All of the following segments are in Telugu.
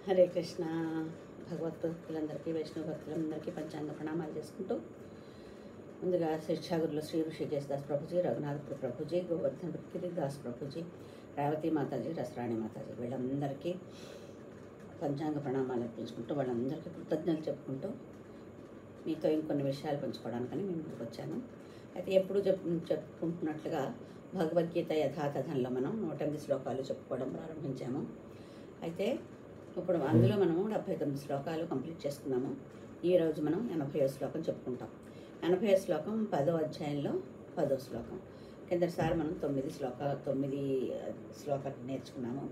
హరే కృష్ణ. భగవద్భక్తులందరికీ, వైష్ణవ భక్తులందరికీ పంచాంగ ప్రణామాలు చేసుకుంటూ, ముందుగా శిక్షాగురులు శ్రీ ఋషికేశ్ దాస్ ప్రభుజీ, రఘునాథపురి ప్రభుజీ, గోవర్ధన్ గిరి దాస్ ప్రభుజీ, రేవతి మాతాజీ, రసరాణి మాతాజీ, వీళ్ళందరికీ పంచాంగ ప్రణామాలు అర్పించుకుంటూ, వాళ్ళందరికీ కృతజ్ఞతలు చెప్పుకుంటూ మీతో ఇంకొన్ని విషయాలు పంచుకోవడానికని మేము ముందుకు వచ్చాను. అయితే ఎప్పుడు చెప్పుకుంటున్నట్లుగా భగవద్గీత యథాతథంలో మనం 108 శ్లోకాలు చెప్పుకోవడం ప్రారంభించాము. అయితే ఇప్పుడు అందులో మనము 79 శ్లోకాలు కంప్లీట్ చేసుకున్నాము. ఈరోజు మనం 80వ శ్లోకం చెప్పుకుంటాం. 80వ శ్లోకం 10వ అధ్యాయంలో 10వ శ్లోకం. కిందటిసారి మనం 9 శ్లోకాలు నేర్చుకున్నాము.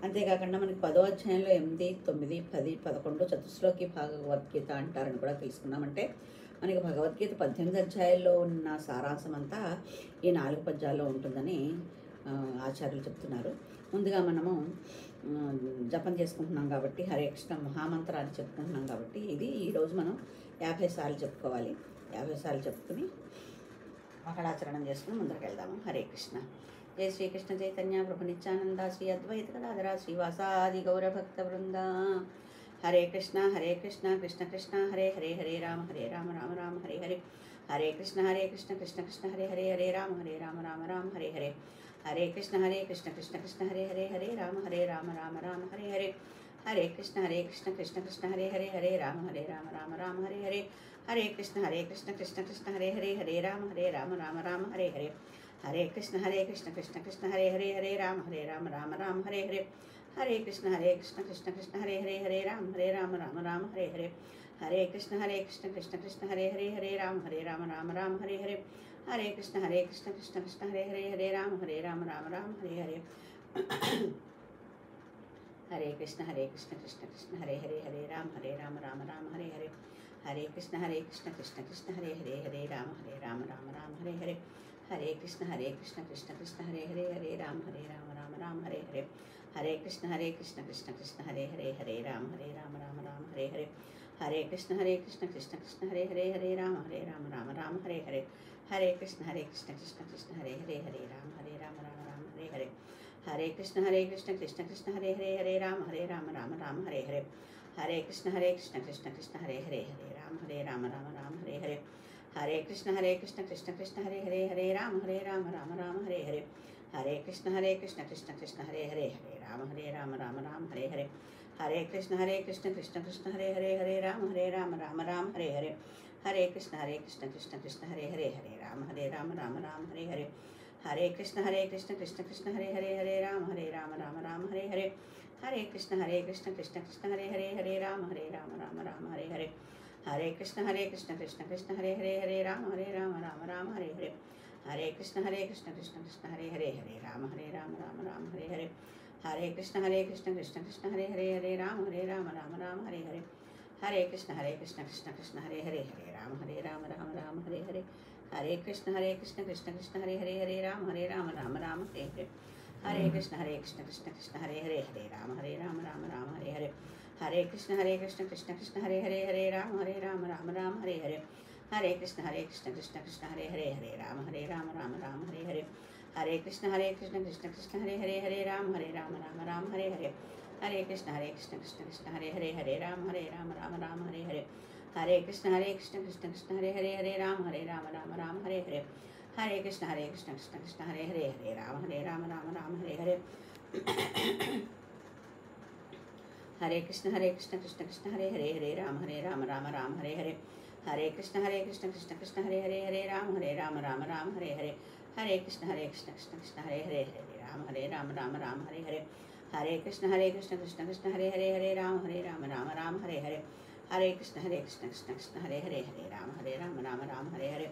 అంతేకాకుండా మనకి 10వ అధ్యాయంలో 8, 9, 10, 11 చతుశ్లోకి భగవద్గీత అంటారని కూడా తెలుసుకున్నామంటే మనకి భగవద్గీత 18 అధ్యాయాల్లో ఉన్న సారాంశం అంతా ఈ 4 పద్యాల్లో ఉంటుందని ఆచార్యులు చెప్తున్నారు. ముందుగా మనము జపం చేసుకుంటున్నాం కాబట్టి, హరే కృష్ణ మహామంత్రాన్ని చెప్పుకుంటున్నాం కాబట్టి ఇది ఈరోజు మనం 50 సార్లు చెప్పుకోవాలి. 50 సార్లు చెప్పుకుని మంగళాచరణం చేసుకుని ముందరికి వెళ్దాము. హరే కృష్ణ. జై శ్రీకృష్ణ చైతన్య ప్రభు నిత్యానంద శ్రీ అద్వైత గదాధర శ్రీవాసాది గౌరభక్త వృంద. హరే కృష్ణ కృష్ణ కృష్ణ హరే హరే, హరే రామ రామ రామ హరే హరే. హరే కృష్ణ కృష్ణ కృష్ణ హరే హరే, హరే రామ రామ రామ హరే హరే. హరే కృష్ణ కృష్ణ కృష్ణ హరే హరే, హరే రామ రామ రామ హరే హరే. హరే కృష్ణ కృష్ణ కృష్ణ హరే హరే, హరే రామ రామ రామ హరే హరే. హరే కృష్ణ కృష్ణ కృష్ణ హరే హరే, హరే రామ రామ రామ హరే హరే. హరే కృష్ణ కృష్ణ కృష్ణ హరే హరే, హరే రామ రామ రామ హరే హరే. హరే కృష్ణ కృష్ణ కృష్ణ హరే హరే, హరే రామ రామ రామ హరే హరే. హరే కృష్ణ కృష్ణ కృష్ణ హరే హరే, హరే రామ రామ రామ హరే హరే. హరే కృష్ణ కృష్ణ కృష్ణ హరే హరే, హరే రామ రామ రామ హరే హరే. హరే కృష్ణ కృష్ణ కృష్ణ హరే హరే, హరే రామ రామ రామ హరే హరే. హరే కృష్ణ కృష్ణ కృష్ణ హరే హరే, హరే రామ రామ రామ హరే హరే. హరే కృష్ణ కృష్ణ కృష్ణ హరే హరే, హరే రామ రామ రామ హరే హరే. హరే కృష్ణ కృష్ణ కృష్ణ హరే హరే, హరే రామ రామ రామ హరే హరే. హరే కృష్ణ కృష్ణ కృష్ణ హరే హరే, హరే రామ రామ రామ హరే హరే. హరే కృష్ణ కృష్ణ కృష్ణ హరే హరే, హరే రామ రామ రామ హరే హరే. హరే కృష్ణ కృష్ణ కృష్ణ హరే హరే, హరే రామ రామ రామ హరే హరే. హరే కృష్ణ కృష్ణ కృష్ణ హరే హరే, హరే రామ రామ రామ హరే హరే. హరే కృష్ణ కృష్ణ కృష్ణ హరే హరే, హరే రామ రామ రామ హరే హరే. హరే కృష్ణ కృష్ణ కృష్ణ హరే హరే, హరే రామ రామ రామ హరే హరే. హరే కృష్ణ కృష్ణ కృష్ణ హరే హరే, హరే రామ రామ రామ హరే హరే. హరే కృష్ణ కృష్ణ కృష్ణ హరే హరే, హరే రామ రామ రామ హరే హరే. హరే కృష్ణ కృష్ణ కృష్ణ హరే హరే, హరే రామ రామ రామ హరే హరే. హరే కృష్ణ కృష్ణ కృష్ణ హరే హరే, హరే రామ రామ రామ హరే హరే. హరే కృష్ణ కృష్ణ కృష్ణ హరే హరే, హరే రామ రామ రామ హరే హరే. హరే కృష్ణ కృష్ణ కృష్ణ హరే హరే, హరే రామ రామ రామ హరే హరే. హరే కృష్ణ కృష్ణ కృష్ణ హరే హరే, హరే రామ రామ రామ హరే హరే. హరే కృష్ణ కృష్ణ కృష్ణ హరే హరే, హరే రామ రామ రామ హరే హరే. హరే కృష్ణ కృష్ణ కృష్ణ హరే హరే, హరే రామ రామ రామ హరే హరే. హరే కృష్ణ కృష్ణ కృష్ణ హరే హరే, హరే రామ రామ రామ హరే హరే. హరే కృష్ణ కృష్ణ కృష్ణ హరే హరే, హరే రామ రామ రామ హరే హరే. హరే కృష్ణ కృష్ణ కృష్ణ హరే హరే, హరే రామ రామ రామ హరే హరే. హరే కృష్ణ కృష్ణ కృష్ణ హరే హరే, హరే రామ రామ రామ హరే హరే. హరే కృష్ణ కృష్ణ కృష్ణ హరే హరే, హరే రామ రామ రామ హరే హరే. హరే కృష్ణ కృష్ణ కృష్ణ హరే హరే, హరే రామ రామ రామ హరే హరే. హరే కృష్ణ కృష్ణ కృష్ణ హరే హరే, హరే రామ రామ రామ హరే హరే. హరే కృష్ణ కృష్ణ కృష్ణ హరే హరే, హరే రామ రామ రామ హరే హరే. హరే కృష్ణ కృష్ణ కృష్ణ హరే హరే, హరే రామ రామ రామ హరే హరే. హరే కృష్ణ కృష్ణ కృష్ణ హరే హరే, హరే రామ రామ రామ హరే హరే. హరే కృష్ణ కృష్ణ కృష్ణ హరే హరే, హరే రామ రామ రామ హరే హరే. హరే కృష్ణ కృష్ణ కృష్ణ హరే హరే, హరే రామ రామ రామ హరే హరే. హరే కృష్ణ కృష్ణ కృష్ణ హరే హరే, హరే రామ రామ రామ హరే హరే.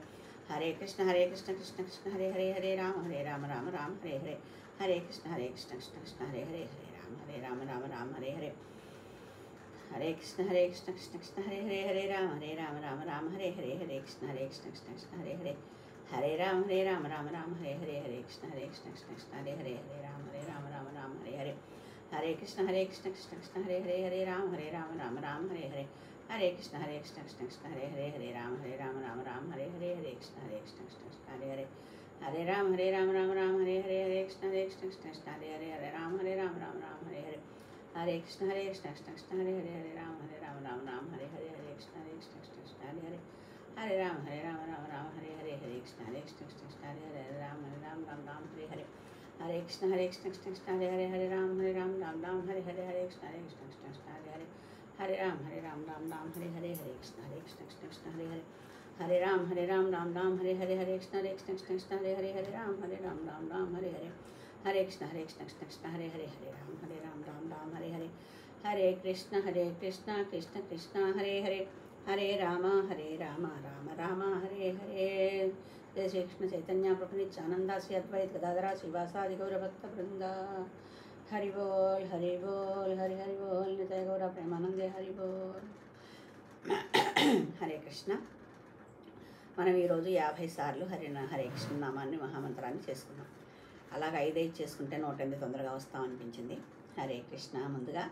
హరే కృష్ణ కృష్ణ కృష్ణ హరే హరే, హరే రామ రామ రామ హరే హరే. హరే కృష్ణ కృష్ణ కృష్ణ హరే హరే, హరే రామ రామ రామ హరే హరే. హరే కృష్ణ కృష్ణ కృష్ణ హరే హరే, హరే రామ రామ రామ హరే హరే. హరే కృష్ణ కృష్ణ కృష్ణ హరే హరే, హరే రామ రామ రామ హరే హరే. హరే కృష్ణ కృష్ణ కృష్ణ హరే హరే, హరే రామ రామ రామ హరే హరే. హరే కృష్ణ కృష్ణ కృష్ణ హరే హరే, హరే రామ రామ రామ హరే హరే. హరే కృష్ణ కృష్ణ కృష్ణ హరే హరే, హరే రామ రామ రామ హరే హరే. హరే కృష్ణ కృష్ణ కృష్ణ హరే హరే, హరే రామ రామ రామ హరే హరే. హరే కృష్ణ కృష్ణ కృష్ణ హరే హరే హరే రామ రామ రామ హరే హరే హరే కృష్ణ కృష్ణ కృష్ణ హరే హరే హరే రామ రామ హరే హరే హరే కృష్ణ కృష్ణ కృష్ణ హరే హరే హరే రామ రామ హరే హరే హరే కృష్ణ కృష్ణ కృష్ణ హరే హరే హరే రామ హరే హరే హరే కృష్ణ కృష్ణ కృష్ణ హరే హరే హరే రామ హరే హరే హరే కృష్ణ కృష్ణ కృష్ణ హరే హరే హరే రామ హరే హరే హరే కృష్ణ కృష్ణ కృష్ణ హరే హరే హరే రామ హరే హరే హరే కృష్ణ కృష్ణ కృష్ణ హరే హరే హరే రామ హరే హరే హరే కృష్ణ కృష్ణ కృష్ణ హరే హరే హరే రామ రామ హరే హరే జయ శ్రీకృష్ణ చైతన్య ప్రభు నిత్యానంద శ్రీ అద్వైత గదాధర శ్రీవాసాది గౌరభక్త బృంద హరి బోల్ హరి బోల్ హరి హరి బోల్ నితయ గౌర ప్రేమానందే హరి బోల్. హరే కృష్ణ. మనం ఈరోజు 50 సార్లు హరే కృష్ణ నామాన్ని మహామంత్రాన్ని చేసుకున్నాం. అలాగ 5 చేసుకుంటే 108 తొందరగా వస్తామనిపించింది. హరే కృష్ణ. ముందుగా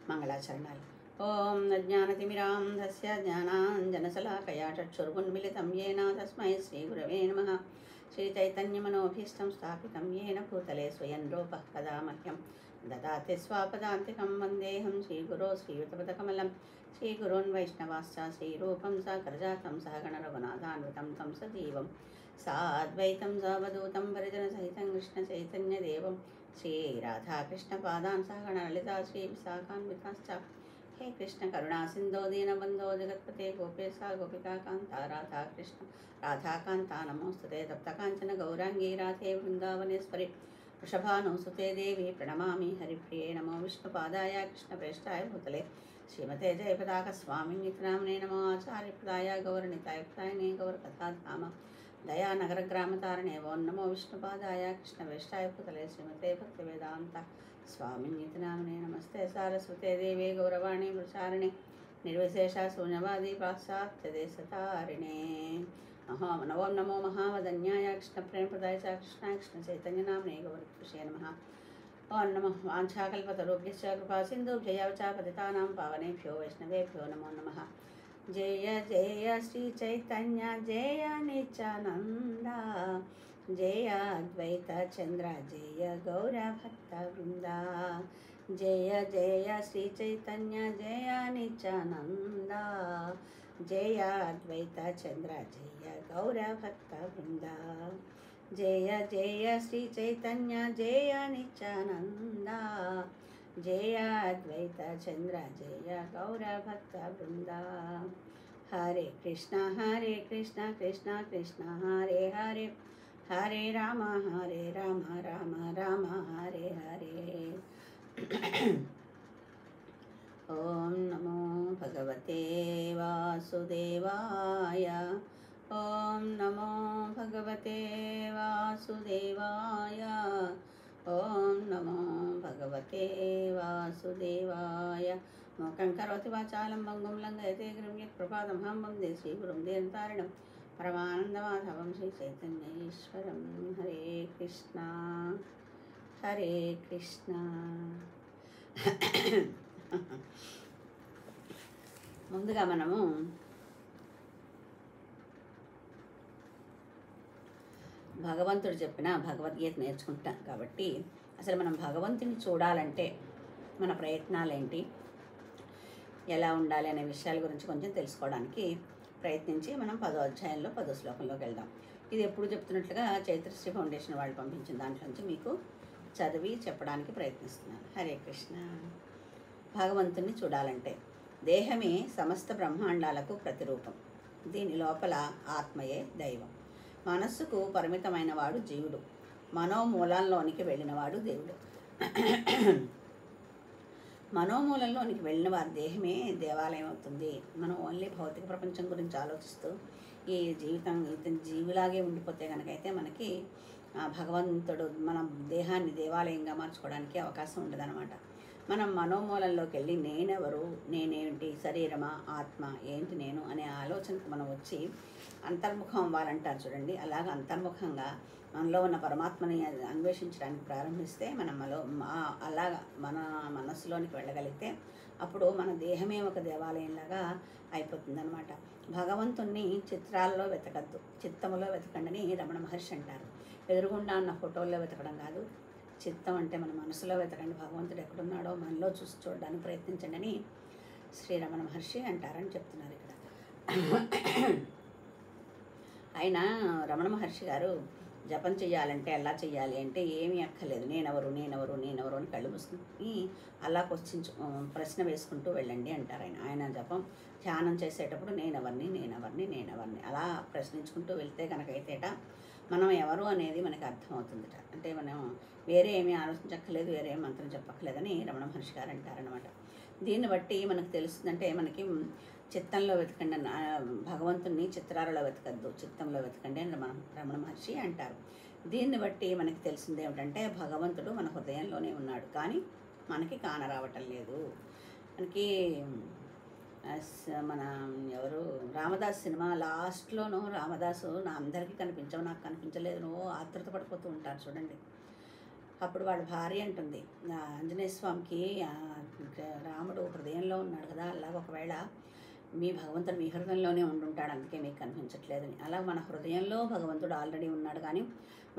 మంగళాచరణాలు. ఓం అజ్ఞానతిమిరాంధస్య జ్ఞానాంజనశలాకయా చక్షుర్మున్మిళితం యేన తస్మై శ్రీగురవే నమః. శ్రీచైతన్యమనోభీష్టం స్థాపితం యేన భూతలే స్వయం రూపః కదా మహ్యం దదాతి స్వాపదాంతికం. వందేహం శ్రీగురో శ్రీయుతపదకమలం శ్రీగురోన్ వైష్ణవాశ్చ శ్రీరూపం సాగ్రజాతం సహగణ రఘునాథాన్వితం తం సజీవం సాద్వైతం సావధూతం పరిజనసహితం కృష్ణ చైతన్యదేవం శ్రీరాధాకృష్ణపాదాన్ సహగణ లలితా శ్రీ విశాఖాన్వితాశ్చ. హే కృష్ణ కరుణా సింధో దీనబంధో జగత్పతే గోపేశ గోపికా కాంత రాధాకాంత నమోస్తుతే తప్తకాంచన గౌరాంగీ రాధే బృందావనేశ్వరి వృషభానుసుతే దేవి ప్రణమామి హరిప్రియే. నమో విష్ణుపాదాయ కృష్ణప్రేష్టాయ భూతలే శ్రీమతే జయపతాక స్వామిని నామ్నే నమో ఆచార్యపదాయ గౌరనితాయప్తాయనే గౌరకథాధామ దయానగర గ్రామతారణే. ఓం నమో విష్ణుపాదాయ కృష్ణప్రేష్టాయ భూతలే శ్రీమతే భక్తివేదాంత స్వామిని నామ్నే. నమస్తే సారస్వతే దేవే గౌరవాణి ప్రచారిణే నిర్విశేష శూన్యవాది పాశ్చాత్యదేశతారిణే. ఓం నమో మహావదన్యాయ కృష్ణప్రేమప్రదాయ చ కృష్ణాయ కృష్ణ చైతన్యనామ్నే గౌరకృషే నమః. ఓం నమః వాంఛాకల్పతరుభ్యశ్చ కృపాసింధుభ్యయా చ పతితానాం పావనేభ్యో వైష్ణవేభ్యో నమో నమః. జయ జయ శ్రీ చైతన్య జయ నిత్యానంద జయ అద్వైత చంద్ర జయ గౌర భక్త వృంద. జయ జయ శ్రీ చైతన్య జయ నిత్యానంద జయ అద్వైత చంద్ర జయ గౌర భక్త వృంద. జయ జయ శ్రీ చైతన్య జయ నిత్యానంద జయ అద్వైత చంద్ర జయ గౌర భక్త వృంద. హరే కృష్ణ కృష్ణ కృష్ణ హరే హరే హరే రామ రామ రామ హరే హరే. ఓం నమో భగవతే వాసుదేవాయ. ఓం నమో భగవతే వాసుదేవాయ. ఓం నమో భగవతే వాసుదేవాయ. మూకం కరోతి వాచాలం భంగుం లంఘయతే గిరిం యత్ప్రపాదమహం వందే శ్రీగురుం దీనతారిణం పరమానందమాధవం శ్రీ చైతన్య ఈశ్వరం. హరే కృష్ణ హరే కృష్ణ. ముందుగా మనము భగవంతుడు చెప్పిన భగవద్గీత నేర్చుకుంటాం కాబట్టి అసలు మనం భగవంతుని చూడాలంటే మన ప్రయత్నాలు ఏంటి, ఎలా ఉండాలి అనే విషయాల గురించి కొంచెం తెలుసుకోవడానికి ప్రయత్నించి మనం 10వ అధ్యాయంలో 10వ శ్లోకంలోకి వెళ్దాం. ఇది ఎప్పుడు చెప్తున్నట్లుగా చైత్రశ్రీ ఫౌండేషన్ వాళ్ళు పంపించిన దాంట్లోంచి మీకు చదివి చెప్పడానికి ప్రయత్నిస్తున్నాను. హరే కృష్ణ. భగవంతుని చూడాలంటే దేహమే సమస్త బ్రహ్మాండాలకు ప్రతిరూపం. దీని లోపల ఆత్మయే దైవం. మనస్సుకు పరిమితమైన వాడు జీవుడు. మనోమూలంలోనికి వెళ్ళినవాడు దేవుడు. మనోమూలంలోనికి వెళ్ళిన వారి దేహమే దేవాలయం అవుతుంది. మనం ఓన్లీ భౌతిక ప్రపంచం గురించి ఆలోచిస్తూ ఈ జీవితం ఇతని జీవులాగే ఉండిపోతే కనుకైతే మనకి భగవంతుడు మన దేహాన్ని దేవాలయంగా మార్చుకోవడానికి అవకాశం ఉండదన్నమాట. మనం మనోమూలంలోకి వెళ్ళి నేనెవరు, నేనేంటి, శరీరమా ఆత్మ ఏంటి నేను అనే ఆలోచనకు మనం వచ్చి అంతర్ముఖం అవ్వాలంటారు చూడండి. అలాగ అంతర్ముఖంగా మనలో ఉన్న పరమాత్మని అన్వేషించడానికి ప్రారంభిస్తే అలాగ మన మనస్సులోనికి వెళ్ళగలిగితే అప్పుడు మన దేహమే ఒక దేవాలయంలాగా అయిపోతుందన్నమాట. భగవంతుణ్ణి చిత్రాల్లో వెతకద్దు, చిత్తములో వెతకండి అని రమణ మహర్షి అంటారు. ఎదురుగుండా ఉన్న ఫోటోల్లో వెతకడం కాదు, చిత్తం అంటే మన మనసులో వెతకండి, భగవంతుడు ఎక్కడున్నాడో మనలో చూసి చూడడానికి ప్రయత్నించండి అని శ్రీ రమణ మహర్షి అంటారని చెప్తున్నారు ఇక్కడ. ఆయన రమణ మహర్షి గారు జపం చేయాలంటే ఎలా చేయాలి అంటే ఏమీ అక్కర్లేదు, నేనెవరు నేనెవరు నేనెవరు అని కళ్ళు మూసుకుని అలా ప్రశ్న వేసుకుంటూ వెళ్ళండి అంటారు ఆయన. ఆయన జపం ధ్యానం చేసేటప్పుడు నేనెవరిని నేనెవరిని నేనెవరిని అలా ప్రశ్నించుకుంటూ వెళ్తే కనుకైతేట మనం ఎవరు అనేది మనకి అర్థమవుతుందట. అంటే మనం వేరే ఏమీ ఆలోచించక్కర్లేదు, వేరే ఏం మంత్రం చెప్పక్కర్లేదని రమణ మహర్షి గారు అంటారనమాట. దీన్ని బట్టి మనకు తెలుస్తుందంటే మనకి చిత్తంలో వెతకండి, భగవంతుని చిత్రాలలో వెతకద్దు, చిత్తంలో వెతకండి అని రమణ మహర్షి అంటారు. దీన్ని బట్టి మనకి తెలిసింది ఏమిటంటే భగవంతుడు మన హృదయంలోనే ఉన్నాడు, కానీ మనకి కానరావటం లేదు. మనకి మన ఎవరు రామదాస్ సినిమా లాస్ట్లోనూ రామదాసు నా అందరికీ కనిపించవు, నాకు కనిపించలేదు, నువ్వు ఆతృత పడిపోతూ ఉంటారు చూడండి. అప్పుడు వాళ్ళ భార్య అంటుంది, ఆంజనేయ స్వామికి రాముడు హృదయంలో ఉన్నాడు కదా, అలాగ ఒకవేళ మీ భగవంతుడు మీ హృదయంలోనే ఉండుంటాడు, అందుకే మీకు కనిపించట్లేదని. అలా మన హృదయంలో భగవంతుడు ఆల్రెడీ ఉన్నాడు, కానీ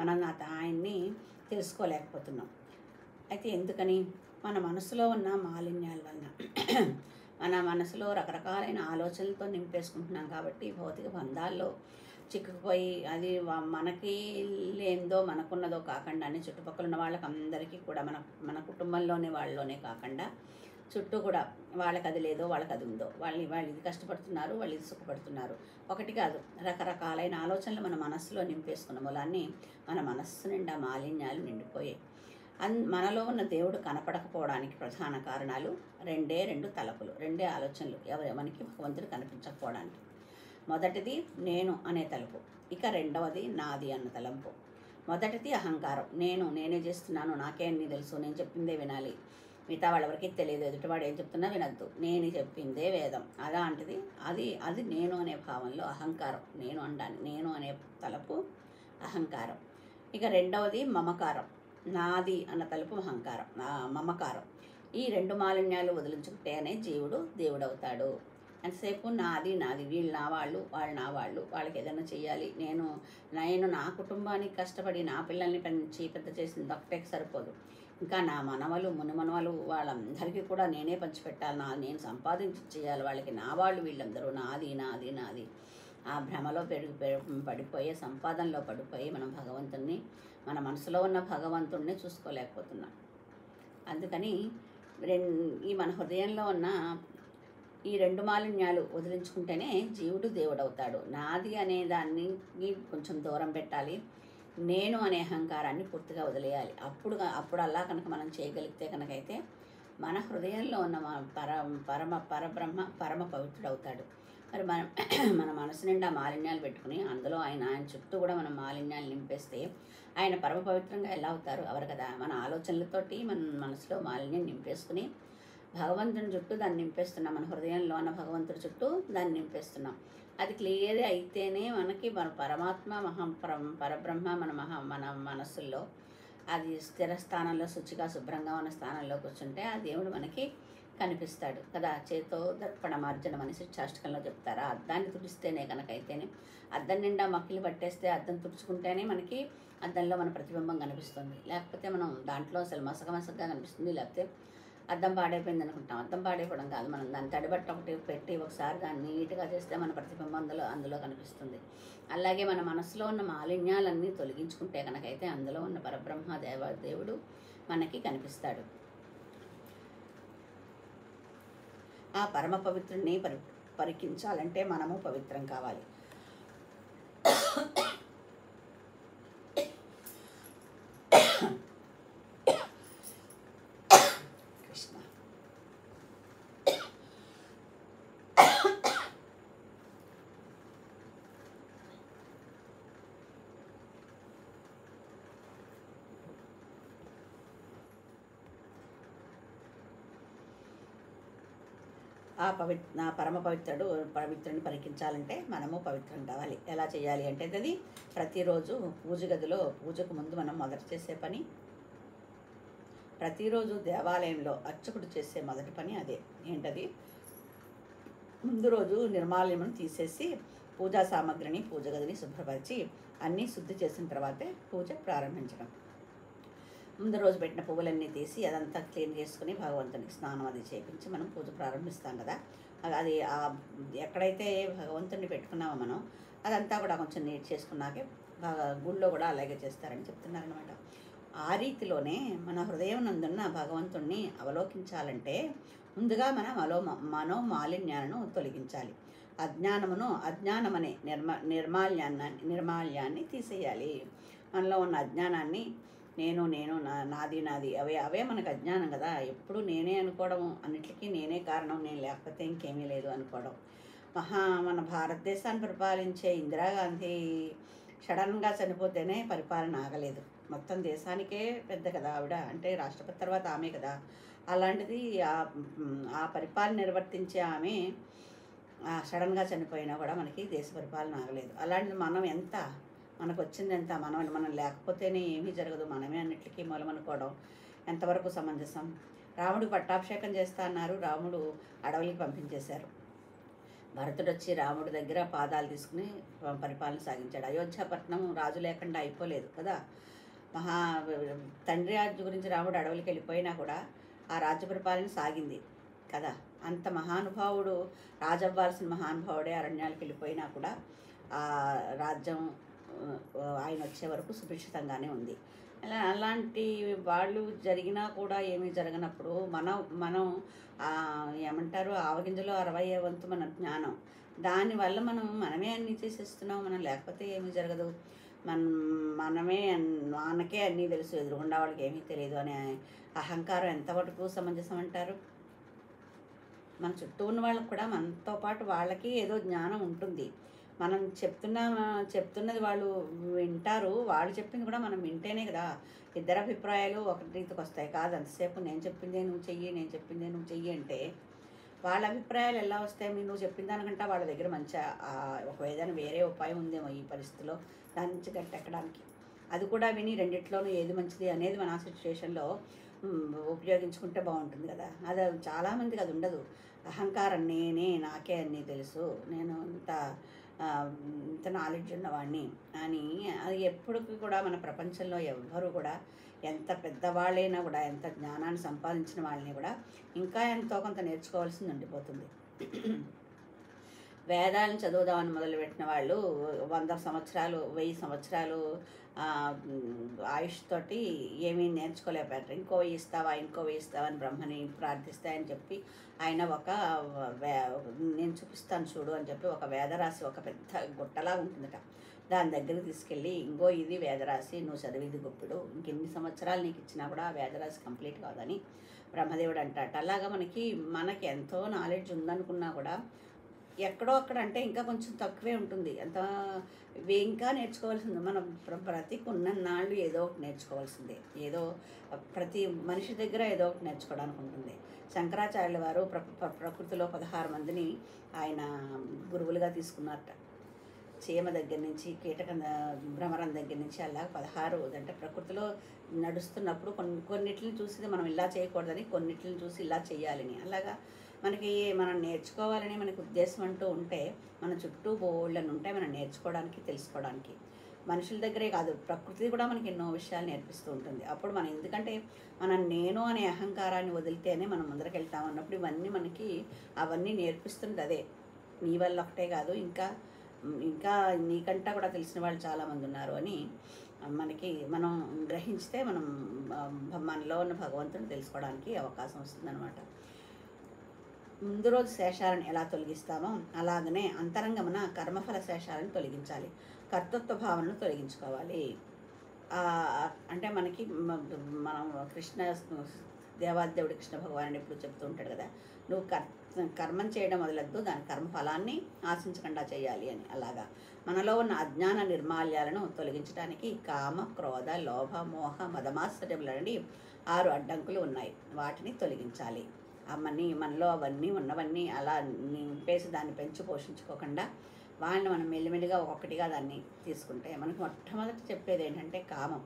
మనం ఆయన్ని తెలుసుకోలేకపోతున్నాం. అయితే ఎందుకని? మన మనసులో ఉన్న మాలిన్యాల వలన. మన మనసులో రకరకాలైన ఆలోచనలతో నింపేసుకుంటున్నాం కాబట్టి భౌతిక బంధాల్లో చిక్కుకుపోయి అది మనకి లేనిదో మనకున్నదో కాకుండా అన్ని చుట్టుపక్కల ఉన్న వాళ్ళకి అందరికీ కూడా మన కుటుంబంలోనే వాళ్ళలోనే కాకుండా చుట్టూ కూడా వాళ్ళకి అది లేదో వాళ్ళకి అది ఉందో, వాళ్ళు ఇది కష్టపడుతున్నారు, వాళ్ళు ఇది సుఖపడుతున్నారు, ఒకటి కాదు రకరకాలైన ఆలోచనలు మన మనస్సులో నింపేసుకున్న మూలాన్ని మన మనస్సు నిండా మాలిన్యాలు నిండిపోయాయి. మనలో ఉన్న దేవుడు కనపడకపోవడానికి ప్రధాన కారణాలు రెండు తలపులు, రెండే ఆలోచనలు మనకి భగవంతుడు కనిపించకపోవడానికి. మొదటిది నేను అనే తలుపు, ఇక రెండవది నాది అన్న తలంపు. మొదటిది అహంకారం, నేనే చేస్తున్నాను, నాకే అన్నీ తెలుసు, నేను చెప్పిందే వినాలి, మిగతా వాళ్ళెవరికి తెలియదు, ఎదుటివాడు ఏం చెప్తున్నా వినద్దు, నేను చెప్పిందే వేదం, అలాంటిది అది నేను అనే భావంలో అహంకారం. నేను అనే తలపు అహంకారం. ఇక రెండవది మమకారం, నాది అన్న తలుపు మమకారం. ఈ రెండు మాలిన్యాలు వదిలించుకుంటేనే జీవుడు దేవుడవుతాడు. అంతసేపు నాది వీళ్ళు నా వాళ్ళు, వాళ్ళు నా వాళ్ళు, వాళ్ళకి ఏదైనా చెయ్యాలి, నేను నా కుటుంబానికి కష్టపడి నా పిల్లల్ని పెంచి పెద్ద చేసిన ఒక్కటే సరిపోదు, ఇంకా నా మునిమనవలు వాళ్ళందరికీ కూడా నేనే పంచిపెట్టాలి, నేను సంపాదించి చేయాలి, వాళ్ళకి నా వాళ్ళు వీళ్ళందరూ నాది. ఆ భ్రమలో పడిపోయే సంపాదనలో పడిపోయి మనం భగవంతుణ్ణి, మన మనసులో ఉన్న భగవంతుణ్ణి చూసుకోలేకపోతున్నాం. అందుకని ఈ మన హృదయంలో ఉన్న ఈ రెండు మాలిన్యాలు వదిలించుకుంటేనే జీవుడు దేవుడవుతాడు. నాది అనే దాన్ని కొంచెం దూరం పెట్టాలి, నేను అనే అహంకారాన్ని పూర్తిగా వదిలేయాలి. అప్పుడు అలా కనుక మనం చేయగలిగితే కనుకైతే మన హృదయంలో ఉన్న పరబ్రహ్మ పరమ పవిత్రుడవుతాడు. మరి మన మనసు నిండా మాలిన్యాలు పెట్టుకుని అందులో ఆయన చుట్టూ కూడా మనం మాలిన్యాలు నింపేస్తే ఆయన పరమ పవిత్రంగా ఎలా అవుతారు? అవరు కదా. మన ఆలోచనలతోటి మన మనసులో మాలిన్యం నింపేసుకుని భగవంతుని చుట్టూ దాన్ని నింపేస్తున్నాం, మన హృదయంలో ఉన్న భగవంతుడి చుట్టూ దాన్ని నింపేస్తున్నాం. అది క్లియర్ అయితేనే మనకి మన పరమాత్మ పరబ్రహ్మ మన మనస్సుల్లో అది స్థిర స్థానంలో శుచిగా శుభ్రంగా ఉన్న స్థానంలో కూర్చుంటే ఆ దేవుడు మనకి కనిపిస్తాడు కదా. చేతో దర్పణమార్జనం అని శిక్షాష్టకంలో చెప్తారా, అద్దాన్ని తుడిస్తేనే కనుకైతేనే, అద్దం నిండా మక్కిలు పట్టేస్తే అద్దం తుడుచుకుంటేనే మనకి అద్దంలో మన ప్రతిబింబం కనిపిస్తుంది. లేకపోతే మనం దాంట్లో అసలు మసకగా కనిపిస్తుంది, లేకపోతే అద్దం పాడైపోయింది అనుకుంటాం. అద్దం పాడైపోవడం కాదు, మనం దాన్ని తడిబట్ట ఒకటి పెట్టి ఒకసారి దాన్ని నీట్గా చేస్తే మన ప్రతిబింబం అందులో కనిపిస్తుంది. అలాగే మన మనసులో ఉన్న మాలిన్యాలన్నీ తొలగించుకుంటే కనుకైతే అందులో ఉన్న పరబ్రహ్మ దేవుడు మనకి కనిపిస్తాడు. ఆ పరమ పవిత్రుడిని పరికించాలంటే మనము పవిత్రం కావాలి. కృష్ణ నా పరమ పవిత్రుడిని పరికించాలంటే మనము పవిత్రం కావాలి. ఎలా చేయాలి అంటే అది ప్రతిరోజు పూజ గదిలో పూజకు ముందు మనం మొదట చేసే పని, ప్రతిరోజు దేవాలయంలో అర్చకుడు చేసే మొదటి పని అదే. ఏంటది? ముందు రోజు నిర్మాల్యమును తీసేసి పూజా సామాగ్రిని పూజ గదిని శుభ్రపరిచి అన్నీ శుద్ధి చేసిన తర్వాతే పూజ ప్రారంభించడం. ముందు రోజు పెట్టిన పువ్వులన్నీ తీసి అదంతా క్లీన్ చేసుకుని భగవంతునికి స్నానం అది చేయించి మనం పూజ ప్రారంభిస్తాం కదా. అది ఎక్కడైతే భగవంతుడిని పెట్టుకున్నామో మనం అదంతా కూడా కొంచెం నీట్ చేసుకున్నాకే గుళ్ళో కూడా అలాగే చేస్తారని చెప్తున్నారనమాట. ఆ రీతిలోనే మన హృదయం నందున్న భగవంతుణ్ణి అవలోకించాలంటే ముందుగా మనం మనోమాలిన్యాలను తొలగించాలి. అజ్ఞానమనే నిర్మాల్యాన్ని తీసేయాలి. మనలో ఉన్న అజ్ఞానాన్ని నేను నాది అవే మనకు అజ్ఞానం కదా. ఎప్పుడు నేనే అనుకోవడం, అన్నిటికీ నేనే కారణం, నేను లేకపోతే ఇంకేమీ లేదు అనుకోవడం. మన భారతదేశాన్ని పరిపాలించే ఇందిరాగాంధీ సడన్గా చనిపోతేనే పరిపాలన ఆగలేదు. మొత్తం దేశానికే పెద్ద కదా ఆవిడ, అంటే రాష్ట్రపతి తర్వాత ఆమె కదా. అలాంటిది ఆ పరిపాలన నిర్వర్తించే ఆమె సడన్గా చనిపోయినా కూడా మనకి దేశ పరిపాలన ఆగలేదు. అలాంటిది మనకు వచ్చింది ఎంత, మనం లేకపోతేనే ఏమీ జరగదు, మనమే అన్నిటికీ మూలమనుకోవడం ఎంతవరకు సమంజసం? రాముడు పట్టాభిషేకం చేస్తా అన్నారు, రాముడు అడవులకి పంపించేశారు. భరతుడు వచ్చి రాముడి దగ్గర పాదాలు తీసుకుని పరిపాలన సాగించాడు. అయోధ్యాపట్నం రాజు లేకుండా అయిపోలేదు కదా. తండ్రి రాజు గురించి రాముడు అడవులకి వెళ్ళిపోయినా కూడా ఆ రాజ్య పరిపాలన సాగింది కదా. అంత మహానుభావుడు, రాజవ్వాల్సిన మహానుభావుడే అరణ్యాలకు వెళ్ళిపోయినా కూడా ఆ రాజ్యం ఆయన వచ్చే వరకు సుభిక్షితంగానే ఉంది. అలాంటి వాళ్ళు జరిగినా కూడా ఏమీ జరగనప్పుడు మనం ఏమంటారు, ఆవగింజలో 60వ వంతు మన జ్ఞానం. దానివల్ల మనమే అన్నీ చేసేస్తున్నాం. మనం లేకపోతే ఏమీ జరగదు, మనకే అన్నీ తెలుసు, ఎదురుగుండా వాళ్ళకి ఏమీ తెలియదు అనే అహంకారం ఎంతవరకు సమంజసం అంటారు? మన చుట్టూ ఉన్న వాళ్ళకి కూడా మనతో పాటు వాళ్ళకి ఏదో జ్ఞానం ఉంటుంది. మనం చెప్తున్నది వాళ్ళు వింటారు, వాళ్ళు చెప్పింది కూడా మనం వింటేనే కదా ఇద్దరు అభిప్రాయాలు ఒక రీతికి వస్తాయి. కాదు అంతసేపు నేను చెప్పిందే నువ్వు చెయ్యి అంటే వాళ్ళ అభిప్రాయాలు ఎలా వస్తాయి? నువ్వు చెప్పిన దానికంటే వాళ్ళ దగ్గర మంచి ఒక ఏదైనా వేరే ఉపాయం ఉందేమో ఈ పరిస్థితిలో దాని నుంచి గట్టెక్కడానికి. అది కూడా విని రెండిట్లోనూ ఏది మంచిది అనేది మన సిచ్యువేషన్లో ఉపయోగించుకుంటే బాగుంటుంది కదా. అది చాలామందికి అది ఉండదు. అహంకారం, నాకే అన్నీ తెలుసు, నేను ఇంత నాలెడ్జ్ ఉన్నవాడిని అని. అది ఎప్పటికీ కూడా మన ప్రపంచంలో ఎవ్వరూ కూడా ఎంత పెద్దవాళ్ళైనా కూడా, ఎంత జ్ఞానాన్ని సంపాదించిన వాళ్ళని కూడా ఇంకా ఎంతో కొంత నేర్చుకోవాల్సింది ఉండిపోతుంది. వేదాలను చదువుదామని మొదలుపెట్టిన వాళ్ళు 100 సంవత్సరాలు 1000 సంవత్సరాలు ఆయుష్ తోటి ఏమీ నేర్చుకోలేకపోయారు. ఇంకో 1000 ఇస్తావా అని బ్రహ్మని ప్రార్థిస్తాయని చెప్పి ఆయన నేను చూపిస్తాను చూడు అని చెప్పి ఒక వేదరాశి, ఒక పెద్ద గుట్టలా ఉంటుందట, దాని దగ్గరికి తీసుకెళ్ళి ఇది వేదరాశి, నువ్వు చదివిది గొప్పడు, ఇంకెన్ని సంవత్సరాలు నీకు ఇచ్చినా కూడా ఆ వేదరాశి కంప్లీట్ కాదని బ్రహ్మదేవుడు అంటాట. అలాగా మనకి ఎంతో నాలెడ్జ్ ఉందనుకున్నా కూడా ఎక్కడో అక్కడ అంటే ఇంకా కొంచెం తక్కువే ఉంటుంది. ఇంకా నేర్చుకోవాల్సింది. మనం బ్రతికి ఉన్నన్నాళ్ళు ఏదో ఒకటి నేర్చుకోవాల్సిందే. ప్రతి మనిషి దగ్గర ఏదో ఒకటి నేర్చుకోవడానికి ఉంటుంది. శంకరాచార్యుల వారు ప్రకృతిలో 16 మందిని ఆయన గురువులుగా తీసుకున్నారట. చీమ దగ్గర నుంచి, భ్రమరం దగ్గర నుంచి అలా 16. అంటే ప్రకృతిలో నడుస్తున్నప్పుడు కొన్నిటిని చూసి మనం ఇలా చేయకూడదని, కొన్నిటిని చూసి ఇలా చేయాలని, అలాగా మనం నేర్చుకోవాలని మనకు ఉద్దేశం అంటూ ఉంటే మన చుట్టూ బోళ్ళని ఉంటాయి మనం నేర్చుకోవడానికి, తెలుసుకోవడానికి. మనుషుల దగ్గరే కాదు, ప్రకృతి కూడా మనకి ఎన్నో విషయాలు నేర్పిస్తూ ఉంటుంది. అప్పుడు ఎందుకంటే నేను అనే అహంకారాన్ని వదిలితేనే మనం ముందరకెళ్తాం అన్నప్పుడు అవన్నీ నేర్పిస్తుంది అదే. నీ వల్ల ఒకటే కాదు, ఇంకా నీకంటా కూడా తెలిసిన వాళ్ళు చాలామంది ఉన్నారు అని మనం గ్రహించితే మనలో ఉన్న భగవంతుని తెలుసుకోవడానికి అవకాశం వస్తుందన్నమాట. ముందు రోజు శేషాలను ఎలా తొలగిస్తామో అలాగనే అంతరంగమున కర్మఫల శేషాలను తొలగించాలి, కర్తృత్వ భావనను తొలగించుకోవాలి. అంటే మనం దేవాదేవుడు కృష్ణ భగవానుడు ఎప్పుడు చెప్తూ ఉంటాడు కదా, నువ్వు కర్మం చేయడం మొదలద్దు, దాని కర్మఫలాన్ని ఆశించకుండా చేయాలి అని. అలాగా మనలో ఉన్న అజ్ఞాన నిర్మాల్యాలను తొలగించడానికి కామ, క్రోధ, లోభ, మోహ, మదమాశ్చర్యములనండి 6 అడ్డంకులు ఉన్నాయి. వాటిని తొలగించాలి. మనలో ఉన్నవన్నీ అలా నింపేసి దాన్ని పెంచి పోషించుకోకుండా వాళ్ళని మనం మెల్లిమెల్లిగా ఒక్కొక్కటిగా దాన్ని తీసుకుంటే మనకు మొట్టమొదటి చెప్పేది ఏంటంటే కామం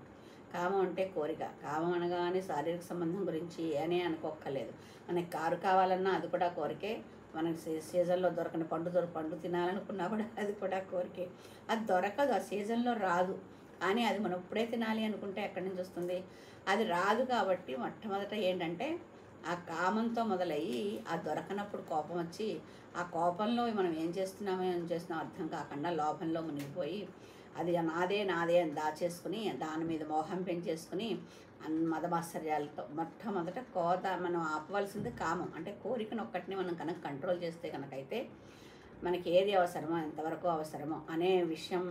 అంటే కోరిక. కామం అనగానే శారీరక సంబంధం గురించి అనే అనుకోక్కర్లేదు. మనకి కారు కావాలన్నా అది కూడా కోరికే. మనకి సీజన్లో దొరకని పండు తినాలనుకున్నా కూడా అది కూడా కోరికే. అది దొరకదు, ఆ సీజన్లో రాదు. కానీ అది మనం ఇప్పుడే తినాలి అనుకుంటే ఎక్కడి నుంచి వస్తుంది? అది రాదు. కాబట్టి మొట్టమొదట ఏంటంటే ఆ కామంతో మొదలయ్యి ఆ దొరకనప్పుడు కోపం వచ్చి ఆ కోపంలో మనం ఏం చేస్తున్నామో అర్థం కాకుండా లోభంలో మునిగిపోయి అది నాదే నాదే అని దాచేసుకుని దాని మీద మోహం పెంచేసుకుని మదమాశ్చర్యాలతో మొట్టమొదట మనం ఆపవలసింది కామం. అంటే కోరికను ఒక్కటిని మనం కనుక కంట్రోల్ చేస్తే కనుకైతే మనకి ఏది అవసరమో ఎంతవరకు అవసరమో అనే విషయం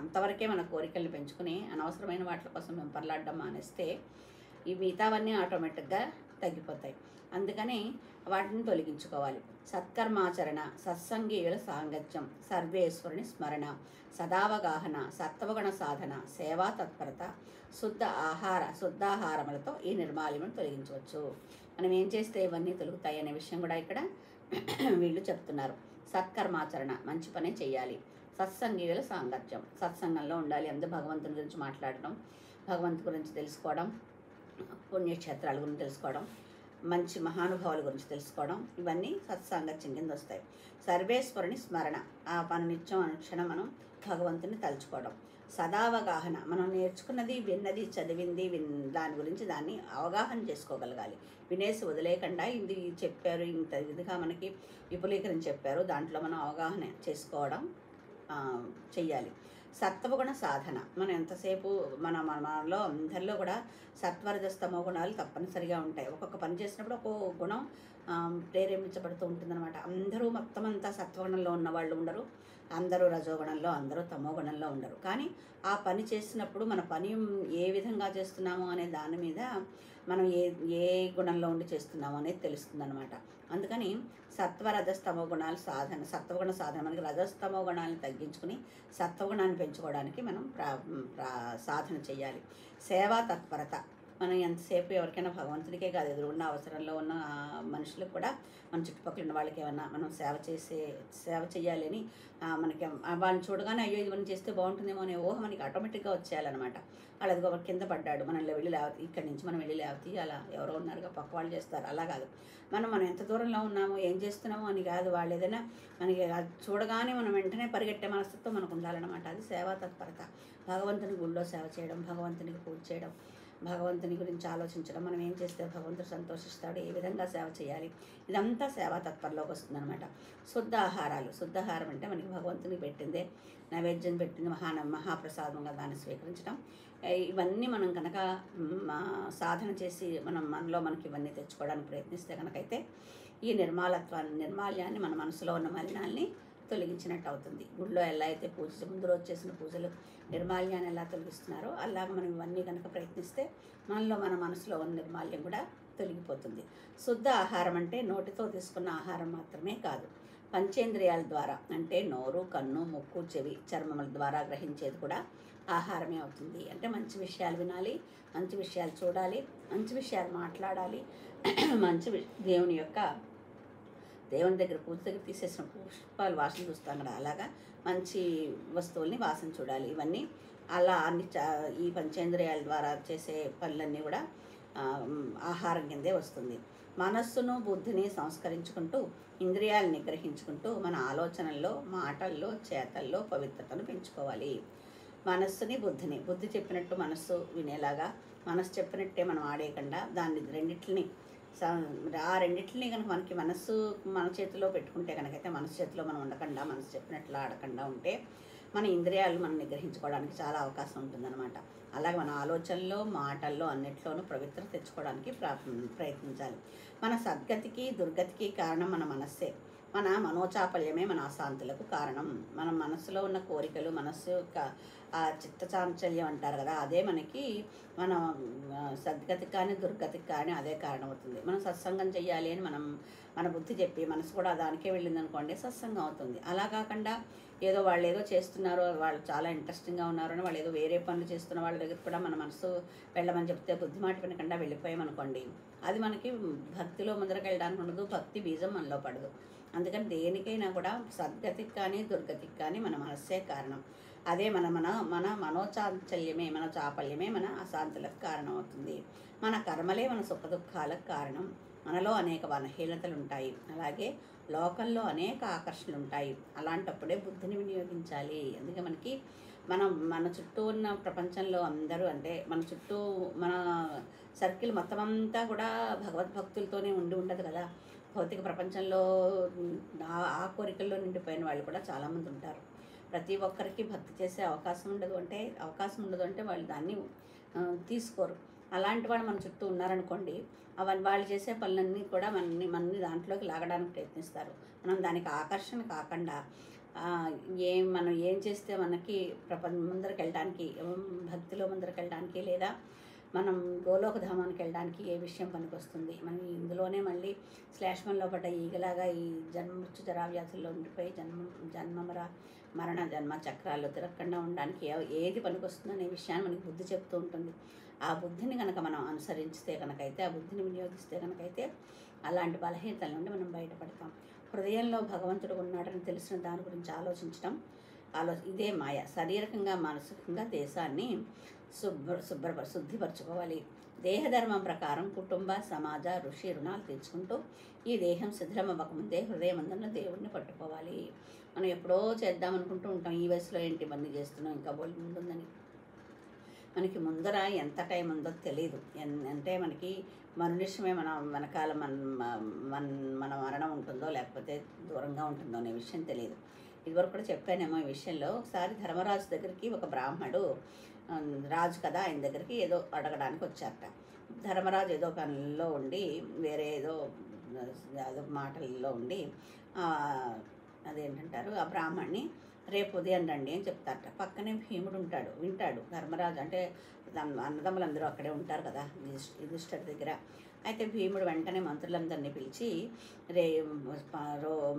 అంతవరకే మన కోరికల్ని పెంచుకుని అనవసరమైన వాటి కోసం వెంపర్లాడడం మానేస్తే ఈ మిగతావన్నీ ఆటోమేటిక్గా తగ్గిపోతాయి. అందుకని వాటిని తొలగించుకోవాలి. సత్కర్మాచరణ, సత్సంగీయుల సాంగత్యం, సర్వేశ్వరుని స్మరణ, సదావగాహన, సత్వగుణ సాధన, సేవా తత్పరత, శుద్ధాహారములతో ఈ నిర్మాల్యమును తొలగించవచ్చు. మనం ఏం చేస్తే ఇవన్నీ తొలుగుతాయి అనే విషయం కూడా ఇక్కడ వీళ్ళు చెప్తున్నారు. సత్కర్మాచరణ, మంచి పనే చేయాలి. సత్సంగీయుల సాంగత్యం, సత్సంగంలో ఉండాలి. అందరూ భగవంతుని గురించి మాట్లాడడం, భగవంతుని గురించి తెలుసుకోవడం, పుణ్యక్షేత్రాల గురించి తెలుసుకోవడం, మంచి మహానుభావుల గురించి తెలుసుకోవడం, ఇవన్నీ సత్సాంగత్యం కింద వస్తాయి. సర్వేశ్వరుని స్మరణ, ఆ నిత్యం అనుక్షణం మనం భగవంతుని తలుచుకోవడం. సదావగాహన, మనం నేర్చుకున్నది, విన్నది, చదివింది దాని గురించి దాన్ని అవగాహన చేసుకోగలగాలి. వినేసి వదిలేయకుండా ఇది చెప్పారు, ఇంత ఇదిగా మనకి విపులీకరించి చెప్పారు, దాంట్లో మనం అవగాహన చేసుకోవడం చెయ్యాలి. సత్వగుణ సాధన, మనం ఎంతసేపు మనలో అందరిలో కూడా సత్వరజస్తమో గుణాలు తప్పనిసరిగా ఉంటాయి. ఒక్కొక్క పని చేసినప్పుడు ఒక్కొక్క గుణం ప్రేరేపించబడుతూ ఉంటుందన్నమాట. అందరూ మొత్తం అంతా సత్వగుణంలో ఉన్న వాళ్ళు ఉండరు, అందరూ రజోగుణంలో, అందరూ తమో గుణంలో ఉండరు. కానీ ఆ పని చేసినప్పుడు మన పని ఏ విధంగా చేస్తున్నామో అనే దాని మీద మనం ఏ గుణంలో ఉండి చేస్తున్నామో అనేది తెలుస్తుందన్నమాట. అందుకని సత్వరజస్తమో గుణాలు సత్వగుణ సాధన, మనకి రజస్తమో గుణాలను తగ్గించుకుని సత్వగుణాన్ని పెంచుకోవడానికి మనం సాధన చేయాలి. సేవా తత్పరత, మనం ఎంతసేపు ఎవరికైనా భగవంతుడికే కాదు, ఎదురుగున్న అవసరంలో ఉన్న మనుషులకు కూడా, మన చుట్టుపక్కల ఉన్న వాళ్ళకి ఏమన్నా మనం సేవ చేయాలి అని మనకి వాళ్ళని చూడగానే అయ్యో ఇది మనం చేస్తే బాగుంటుందేమో అనే ఊహ మనకి ఆటోమేటిక్గా వచ్చేయాలన్నమాట. వాళ్ళు అదిగో కింద పడ్డాడు, మనల్ని వెళ్ళి లేవతి, ఇక్కడి నుంచి మనం వెళ్ళి లేవతి, అలా ఎవరో ఉన్నారుగా పక్క వాళ్ళు చేస్తారు, అలా కాదు. మనం ఎంత దూరంలో ఉన్నామో ఏం చేస్తున్నామో అని కాదు, వాళ్ళు ఏదైనా మనకి చూడగానే మనం వెంటనే పరిగెట్టే మనస్తత్వం మనకు ఉండాలన్నమాట. అది సేవా తత్పరత. భగవంతుని గుళ్ళో సేవ చేయడం, భగవంతునికి పూజ చేయడం, భగవంతుని గురించి ఆలోచించడం, మనం ఏం చేస్తే భగవంతుడు సంతోషిస్తాడు, ఏ విధంగా సేవ చేయాలి, ఇదంతా సేవా తత్పరలోకి వస్తుందన్నమాట. శుద్ధాహారాలు, శుద్ధాహారం అంటే మనకి భగవంతునికి పెట్టిందే నైవేద్యం పెట్టింది మహాప్రసాదంగా దాన్ని స్వీకరించడం. ఇవన్నీ మనం కనుక సాధన చేసి మనలో మనకి ఇవన్నీ తెచ్చుకోవడానికి ప్రయత్నిస్తే కనుకైతే ఈ నిర్మాల్యాన్ని మన మనసులో ఉన్న మలినాల్ని తొలగించినట్టు అవుతుంది. గుళ్ళో ఎలా అయితే ముందు రోజు చేసిన పూజలు నిర్మాల్యాన్ని ఎలా తొలగిస్తున్నారో అలాగ మనం ఇవన్నీ కనుక ప్రయత్నిస్తే మనలో మన మనసులో ఉన్న నిర్మాల్యం కూడా తొలగిపోతుంది. శుద్ధ ఆహారం అంటే నోటితో తీసుకున్న ఆహారం మాత్రమే కాదు, పంచేంద్రియాల ద్వారా అంటే నోరు, కన్ను, ముక్కు, చెవి, చర్మముల ద్వారా గ్రహించేది కూడా ఆహారమే అవుతుంది. అంటే మంచి విషయాలు వినాలి, మంచి విషయాలు చూడాలి, మంచి విషయాలు మాట్లాడాలి, దేవుని దగ్గర పూజ దగ్గర తీసేసిన పుష్పాలు వాసన చూస్తాం కదా, అలాగా మంచి వస్తువుల్ని వాసన చూడాలి. ఇవన్నీ అలా ఈ పంచేంద్రియాల ద్వారా చేసే పనులన్నీ కూడా ఆహారం కిందే వస్తుంది. మనస్సును, బుద్ధిని సంస్కరించుకుంటూ, ఇంద్రియాలను నిగ్రహించుకుంటూ మన ఆలోచనల్లో, మాటల్లో, చేతల్లో పవిత్రతను పెంచుకోవాలి. మనస్సుని, బుద్ధి చెప్పినట్టు మనస్సు వినేలాగా, మనస్సు చెప్పినట్టే మనం ఆడేయకుండా ఆ రెండిటిని కనుక మనకి మనస్సు మన చేతిలో పెట్టుకుంటే కనుకైతే, మనసు చేతిలో మనం ఉండకుండా, మనసు చెప్పినట్లు ఆడకుండా ఉంటే మన ఇంద్రియాలు మనం నిగ్రహించుకోవడానికి చాలా అవకాశం ఉంటుందన్నమాట. అలాగే మన ఆలోచనలో, మాటల్లో అన్నిట్లోనూ పవిత్రత తెచ్చుకోవడానికి ప్రయత్నించాలి. మన సద్గతికి, దుర్గతికి కారణం మన మనస్సే. మన మనోచాపల్యమే మన అశాంతులకు కారణం. మన మనసులో ఉన్న కోరికలు, మనస్సు యొక్క ఆ చిత్తచాంచల్యం అంటారు కదా, అదే మనకి మన సద్గతికి కానీ దుర్గతికి కానీ అదే కారణం అవుతుంది. మనం సత్సంగం చెయ్యాలి అని మన బుద్ధి చెప్పి మనసు కూడా దానికే వెళ్ళింది అనుకోండి, సత్సంగం అవుతుంది. అలా కాకుండా ఏదో వాళ్ళు ఏదో చేస్తున్నారు, వాళ్ళు చాలా ఇంట్రెస్టింగ్గా ఉన్నారు అని వాళ్ళు ఏదో వేరే పనులు చేస్తున్న వాళ్ళ దగ్గర కూడా మన మనసు వెళ్ళమని చెప్తే బుద్ధి మాట వినకుండా వెళ్ళిపోయామనుకోండి, అది మనకి భక్తిలో ముందరకు వెళ్ళడానికి ఉండదు, భక్తి బీజం మనలో పడదు. అందుకని దేనికైనా కూడా సద్గతికి కానీ దుర్గతికి కానీ మన మనస్సే కారణం. అదే మన మనోచాంచల్యమే, మన చాపల్యమే మన అశాంతులకు కారణం అవుతుంది. మన కర్మలే మన సుఖ దుఃఖాలకు కారణం. మనలో అనేక బలహీనతలు ఉంటాయి, అలాగే లోకంలో అనేక ఆకర్షణలు ఉంటాయి. అలాంటప్పుడే బుద్ధిని వినియోగించాలి. అందుకే మనకి మన చుట్టూ ఉన్న ప్రపంచంలో అందరూ అంటే మన చుట్టూ మన సర్కిల్ మొత్తం అంతా కూడా భగవద్భక్తులతోనే ఉండదు కదా. భౌతిక ప్రపంచంలో ఆ కోరికల్లో నిండిపోయిన వాళ్ళు కూడా చాలామంది ఉంటారు. ప్రతి ఒక్కరికి భక్తి చేసే అవకాశం ఉండదు అంటే వాళ్ళు దాన్ని తీసుకోరు. అలాంటి వాళ్ళు మన చుట్టూ ఉన్నారనుకోండి, వాళ్ళు చేసే పనులన్నీ కూడా మనని దాంట్లోకి లాగడానికి ప్రయత్నిస్తారు. మనం దానికి ఆకర్షణ కాకుండా మనం ఏం చేస్తే మనకి ముందరికి వెళ్ళడానికి, భక్తిలో ముందరికి వెళ్ళడానికి, లేదా మనం గోలోకధామానికి వెళ్ళడానికి ఏ విషయం పనికొస్తుంది. మనం ఇందులోనే మళ్ళీ శ్లేష్మంలో పడ్డ ఈగలాగా ఈ మృత్యు జరావ్యాధుల్లో ఉండిపోయి మరణ జన్మ చక్రాల్లో తిరగకుండా ఉండడానికి ఏది పనికొస్తుందనే విషయాన్ని మనకి బుద్ధి చెప్తూ ఉంటుంది. ఆ బుద్ధిని కనుక మనం అనుసరిస్తే కనుకైతే, ఆ బుద్ధిని వినియోగిస్తే కనుకైతే అలాంటి బలహీనతల నుండి మనం బయటపడతాం. హృదయంలో భగవంతుడు ఉన్నాడని తెలిసిన దాని గురించి ఆలోచించడం ఇదే మాయ. శారీరకంగా మానసికంగా దేశాన్ని శుద్ధిపరచుకోవాలి. దేహధర్మం ప్రకారం కుటుంబ సమాజ ఋషి రుణాలు తీర్చుకుంటూ ఈ దేహం శిథిలం అవ్వకముందే హృదయమందున్న దేవుడిని పట్టుకోవాలి. మనం ఎప్పుడో చేద్దామనుకుంటూ ఉంటాం, ఈ వయసులో ఏంటి ఇవన్నీ చేస్తున్నాం, ఇంకా బోల్డ్ ముందుందని. మనకి ముందర ఎంత టైం ఉందో తెలియదు. అంటే మనకి మనుష్యమే మన వెనకాల మన మరణం ఉంటుందో లేకపోతే దూరంగా ఉంటుందో అనే విషయం తెలియదు. ఇదివరకు కూడా చెప్పానేమో ఈ విషయంలో. ఒకసారి ధర్మరాజు దగ్గరికి ఒక బ్రాహ్మడు, రాజు కదా, ఆయన దగ్గరికి ఏదో అడగడానికి వచ్చారట. ధర్మరాజు ఏదో పనుల్లో ఉండి వేరే ఏదో మాటల్లో ఉండి అదేంటంటారు ఆ బ్రాహ్మణ్ణి రేపు ఉదయం రండి అని చెప్తారట. పక్కనే భీముడు వింటాడు. ధర్మరాజు అంటే అన్నదమ్ములు అందరూ అక్కడే ఉంటారు కదా యుధిష్ఠిరుడి దగ్గర. అయితే భీముడు వెంటనే మంత్రులందరినీ పిలిచి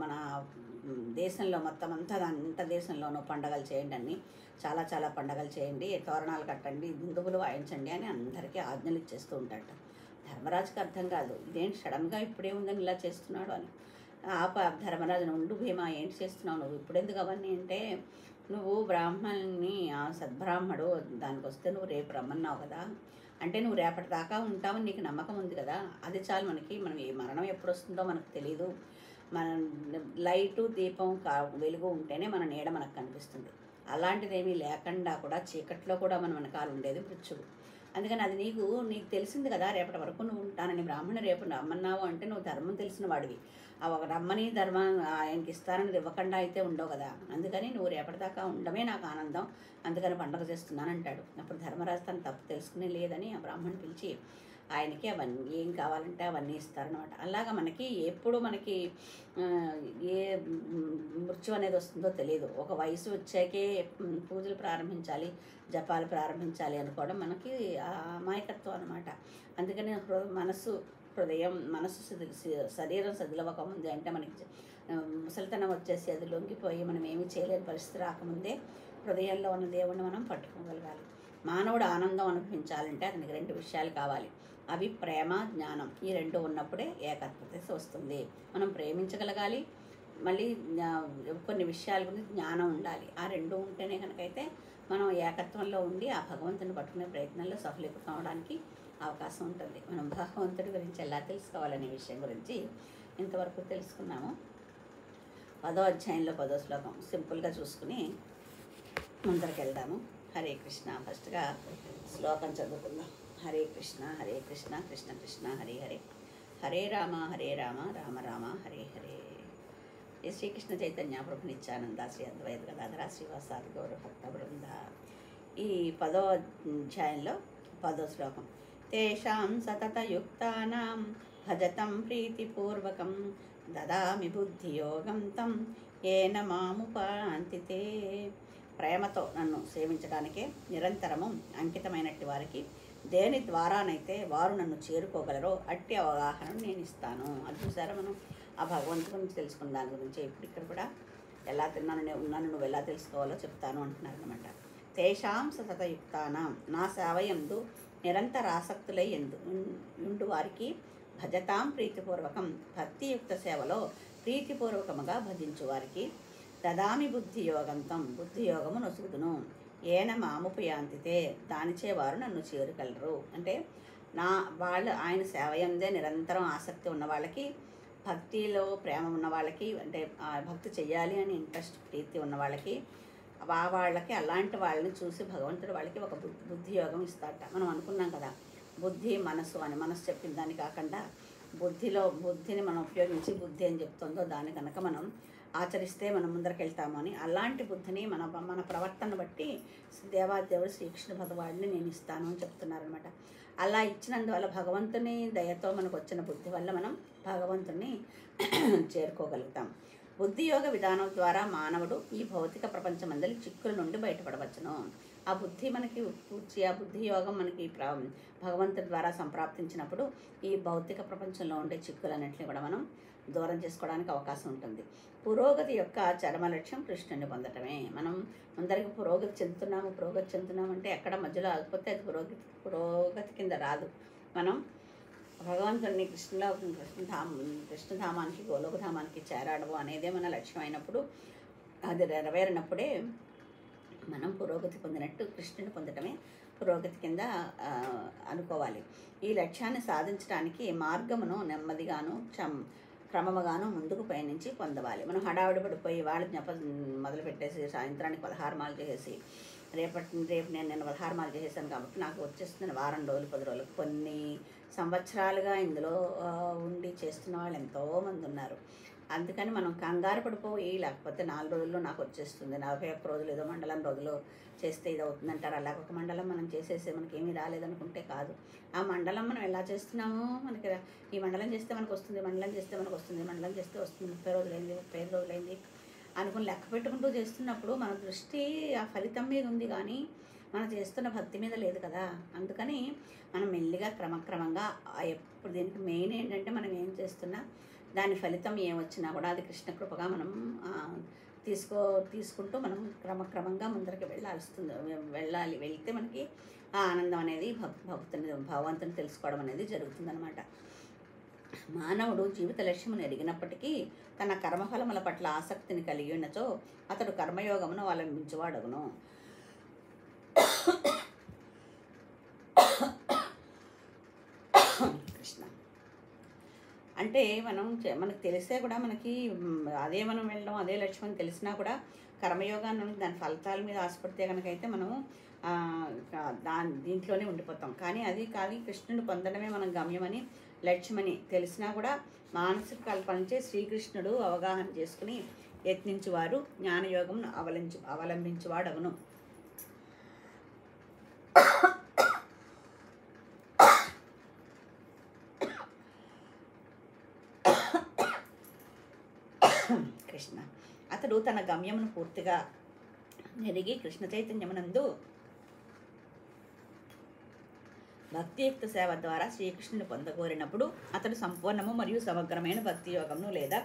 మన దేశంలో మొత్తం అంత దేశంలోనూ పండగలు చేయండి అని, చాలా చాలా పండగలు చేయండి, తోరణాలు కట్టండి, దుందుబులు వాయించండి అని అందరికీ ఆజ్ఞలు ఇచ్చేస్తూ ఉంటాడట. ధర్మరాజుకి అర్థం కాదు, ఇదేంటి సడన్గా ఇప్పుడే ఉందని ఇలా చేస్తున్నాడు అని. ధర్మరాజును ఉండు భీమా, ఏంటి చేస్తున్నావు నువ్వు ఇప్పుడెందుకు అవన్నీ అంటే, నువ్వు బ్రాహ్మణుని సద్బ్రాహ్మడు దానికి వస్తే నువ్వు రేపు రమ్మన్నావు కదా, అంటే నువ్వు రేపటి దాకా ఉంటావని నీకు నమ్మకం ఉంది కదా, అది చాలు మనకి. మనం ఈ మరణం ఎప్పుడు వస్తుందో మనకు తెలీదు. మన లైటు దీపం వెలుగు ఉంటేనే మన నీడ మనకు కనిపిస్తుంది. అలాంటిదేమీ లేకుండా కూడా చీకట్లో కూడా మన వెనకాల ఉండేది మృత్యువు. అందుకని అది నీకు తెలిసింది కదా, రేపటి వరకు నువ్వు ఉంటానని. బ్రాహ్మణు రేపు రమ్మన్నావు అంటే నువ్వు ధర్మం తెలిసిన వాడివి. ఆ ఒక రమ్మని ధర్మం ఆయనకి ఇస్తానని ఇవ్వకుండా అయితే ఉండవు కదా. అందుకని నువ్వు రేపటిదాకా ఉండమే నాకు ఆనందం, అందుకని పండుగ చేస్తున్నాను అంటాడు. అప్పుడు ధర్మరాజు తను తప్పు తెలుసుకునే లేదని ఆ బ్రాహ్మణుని పిలిచి ఆయనకి అవన్నీ ఏం కావాలంటే అవన్నీ ఇస్తారనమాట. అలాగా మనకి ఎప్పుడు మనకి ఏ మృత్యు అనేది వస్తుందో తెలియదు. ఒక వయసు వచ్చాకే పూజలు ప్రారంభించాలి, జపాలు ప్రారంభించాలి అనుకోవడం మనకి అమాయకత్వం అనమాట. అందుకని మనసు శరీరం సదిలవ్వకముందే, అంటే మనకి ముసలితనం వచ్చేసి అది లొంగిపోయి మనం ఏమీ చేయలేని పరిస్థితి రాకముందే హృదయంలో ఉన్న దేవుణ్ణి మనం పట్టుకోగలగాలి. మానవుడు ఆనందం అనుభవించాలంటే అతనికి 2 విషయాలు కావాలి. అవి ప్రేమ, జ్ఞానం. ఈ 2 ఉన్నప్పుడే ఏకత్వత వస్తుంది. మనం ప్రేమించగలగాలి, మళ్ళీ కొన్ని విషయాల గురించి జ్ఞానం ఉండాలి. ఆ 2 ఉంటేనే కనుకైతే మనం ఏకత్వంలో ఉండి ఆ భగవంతుని పట్టుకునే ప్రయత్నంలో సఫలీకృతం అవడానికి అవకాశం ఉంటుంది. మనం భగవంతుడి గురించి ఎలా తెలుసుకోవాలనే విషయం గురించి ఇంతవరకు తెలుసుకున్నాము. 10వ అధ్యాయంలో 10వ శ్లోకం సింపుల్గా చూసుకుని ముందరికి వెళ్దాము. హరే కృష్ణ. ఫస్ట్గా శ్లోకం చదువుకుందాం. హరే కృష్ణ కృష్ణ కృష్ణ హరే హరే, హరే రామ రామ రామ హరే హరే. శ్రీకృష్ణ చైతన్య ప్రభు నిత్యానంద శ్రీ అద్వైత గదాధర శ్రీవాసాది గౌర భక్త బృంద. ఈ 10వ అధ్యాయంలో 10వ శ్లోకం. తేషాం సతతయుక్తానాం భజతం ప్రీతిపూర్వకం దదామి బుద్ధియోగం తం ఏన మాముపాంతితే. ప్రేమతో నన్ను సేవించడానికే నిరంతరము అంకితమైనట్టి వారికి దేని ద్వారానైతే వారు నన్ను చేరుకోగలరో అట్టి అవగాహనను నేను ఇస్తాను. అది చూసారా, మనం ఆ భగవంతుడి గురించి తెలుసుకున్న దాని గురించి ఇప్పుడు ఇక్కడ కూడా ఎలా ఉన్నాను నువ్వు ఎలా తెలుసుకోవాలో చెప్తాను అంటున్నారు అనమాట. తేషాం సతతయుక్తానాం, నా సేవయందు నిరంతర ఆసక్తులై ఉండు వారికి భజతాం ప్రీతిపూర్వకం, భక్తియుక్త సేవలో ప్రీతిపూర్వకముగా భజించు వారికి దదామి బుద్ధియోగంతం, బుద్ధియోగము నొసుగుదును. ఏన మాముపయాంతితే, దానిచే వారు నన్ను చేరుగలరు. అంటే ఆయన సేవయందే నిరంతరం ఆసక్తి ఉన్న వాళ్ళకి, భక్తిలో ప్రేమ ఉన్న వాళ్ళకి, అంటే భక్తి చెయ్యాలి అని ఇంట్రెస్ట్ ప్రీతి ఉన్న వాళ్ళకి వాళ్ళకి అలాంటి వాళ్ళని చూసి భగవంతుడు వాళ్ళకి ఒక బుద్ధి యోగం ఇస్తాడట. మనం అనుకున్నాం కదా, బుద్ధి మనసు అని. మనసు చెప్పిన దాన్ని కాకుండా బుద్ధిని మనం ఉపయోగించి బుద్ధి అని చెప్తుందో దాన్ని కనుక మనం ఆచరిస్తే మనం ముందరకెళ్తాము అని, అలాంటి బుద్ధిని మన ప్రవర్తన బట్టి దేవాదేవుడు శ్రీకృష్ణ భగవాడిని నేను ఇస్తాను అని చెప్తున్నారనమాట. అలా ఇచ్చినందువల్ల భగవంతుని దయతో మనకు వచ్చిన బుద్ధి వల్ల మనం భగవంతుని చేరుకోగలుగుతాం. బుద్ధి యోగ విధానం ద్వారా మానవుడు ఈ భౌతిక ప్రపంచమందలి చిక్కుల నుండి బయటపడవచ్చును. ఆ బుద్ధి మనకి ఆ బుద్ధి యోగం మనకి భగవంతుడి ద్వారా సంప్రాప్తించినప్పుడు ఈ భౌతిక ప్రపంచంలో ఉండే చిక్కులన్నింటినీ కూడా మనం దూరం చేసుకోవడానికి అవకాశం ఉంటుంది. పురోగతి యొక్క చరమ లక్ష్యం కృష్ణుని పొందటమే. మనం అందరికీ పురోగతి చెందుతున్నాము అంటే ఎక్కడ మధ్యలో ఆగిపోతే అది పురోగతి కింద రాదు. మనం భగవంతుడిని కృష్ణధామానికి గోలోకధామానికి చేరాడము అనేదే మన లక్ష్యం అయినప్పుడు, అది నెరవేరినప్పుడే మనం పురోగతి పొందినట్టు, కృష్ణుని పొందటమే పురోగతి కింద అనుకోవాలి. ఈ లక్ష్యాన్ని సాధించడానికి మార్గమును నెమ్మదిగాను క్రమముగాను ముందుకు పయనించి పొందవాలి. మనం హడావిడి పడిపోయి వాళ్ళు మొదలు పెట్టేసి సాయంత్రానికి 16 మాలు చేసేసి రేపు నేను 16 మాలు చేసేసాను కాబట్టి నాకు వచ్చేస్తుంది వారం రోజులు 10 రోజులు. కొన్ని సంవత్సరాలుగా ఇందులో ఉండి చేస్తున్న వాళ్ళు ఎంతోమంది ఉన్నారు. అందుకని మనం కంగారు పడిపోయి లేకపోతే 4 రోజుల్లో నాకు వచ్చేస్తుంది, 41 రోజులు ఏదో మండలం రోజులు చేస్తే ఇది అవుతుందంటారు. అలాగ ఒక మండలం మనం చేసేసి మనకేమీ రాలేదనుకుంటే కాదు. ఆ మండలం మనం ఎలా చేస్తున్నామో, మనకి ఈ మండలం చేస్తే మనకు వస్తుంది, మండలం చేస్తే వస్తుంది 30 రోజులైంది 35 రోజులైంది అనుకుని లెక్క పెట్టుకుంటూ చేస్తున్నప్పుడు మన దృష్టి ఆ ఫలితం మీద ఉంది, కానీ మనం చేస్తున్న భక్తి మీద లేదు కదా. అందుకని మనం మెల్లిగా క్రమక్రమంగా ఎప్పుడు దీనికి మెయిన్ ఏంటంటే మనం ఏం చేస్తున్నా దాని ఫలితం ఏమొచ్చినా కూడా అది కృష్ణకృపగా మనం తీసుకుంటూ మనం క్రమక్రమంగా ముందరికి వెళ్తే మనకి ఆ ఆనందం అనేది భగవంతుని తెలుసుకోవడం అనేది జరుగుతుందన్నమాట. మానవుడు జీవిత లక్ష్యమును ఎరిగినప్పటికీ తన కర్మఫలముల పట్ల ఆసక్తిని కలిగి ఉన్నచో అతడు కర్మయోగమును అవలంబించువాడగును. కృష్ణ అంటే మనకు తెలిసే కూడా మనకి అదే మనం వెళ్ళడం అదే లక్ష్యం అని తెలిసినా కూడా కర్మయోగాన్ని దాని ఫలితాల మీద ఆశపడితే కనుకైతే మనము దీంట్లోనే ఉండిపోతాం. కానీ అది కాదు, కృష్ణుని పొందడమే మనం గమ్యమని లక్ష్యమని తెలిసినా కూడా మానసిక కల్పనచే శ్రీకృష్ణుడు అవగాహన చేసుకుని యత్నించువారు జ్ఞానయోగం అవలంబించువాడవును. కృష్ణ అతడు తన గమ్యమును పూర్తిగా ఎరిగి కృష్ణ చైతన్యమునందు భక్తియుక్త సేవ ద్వారా శ్రీకృష్ణుని పొందగోరినప్పుడు అతడు సంపూర్ణము మరియు సమగ్రమైన భక్తి యోగమును లేదా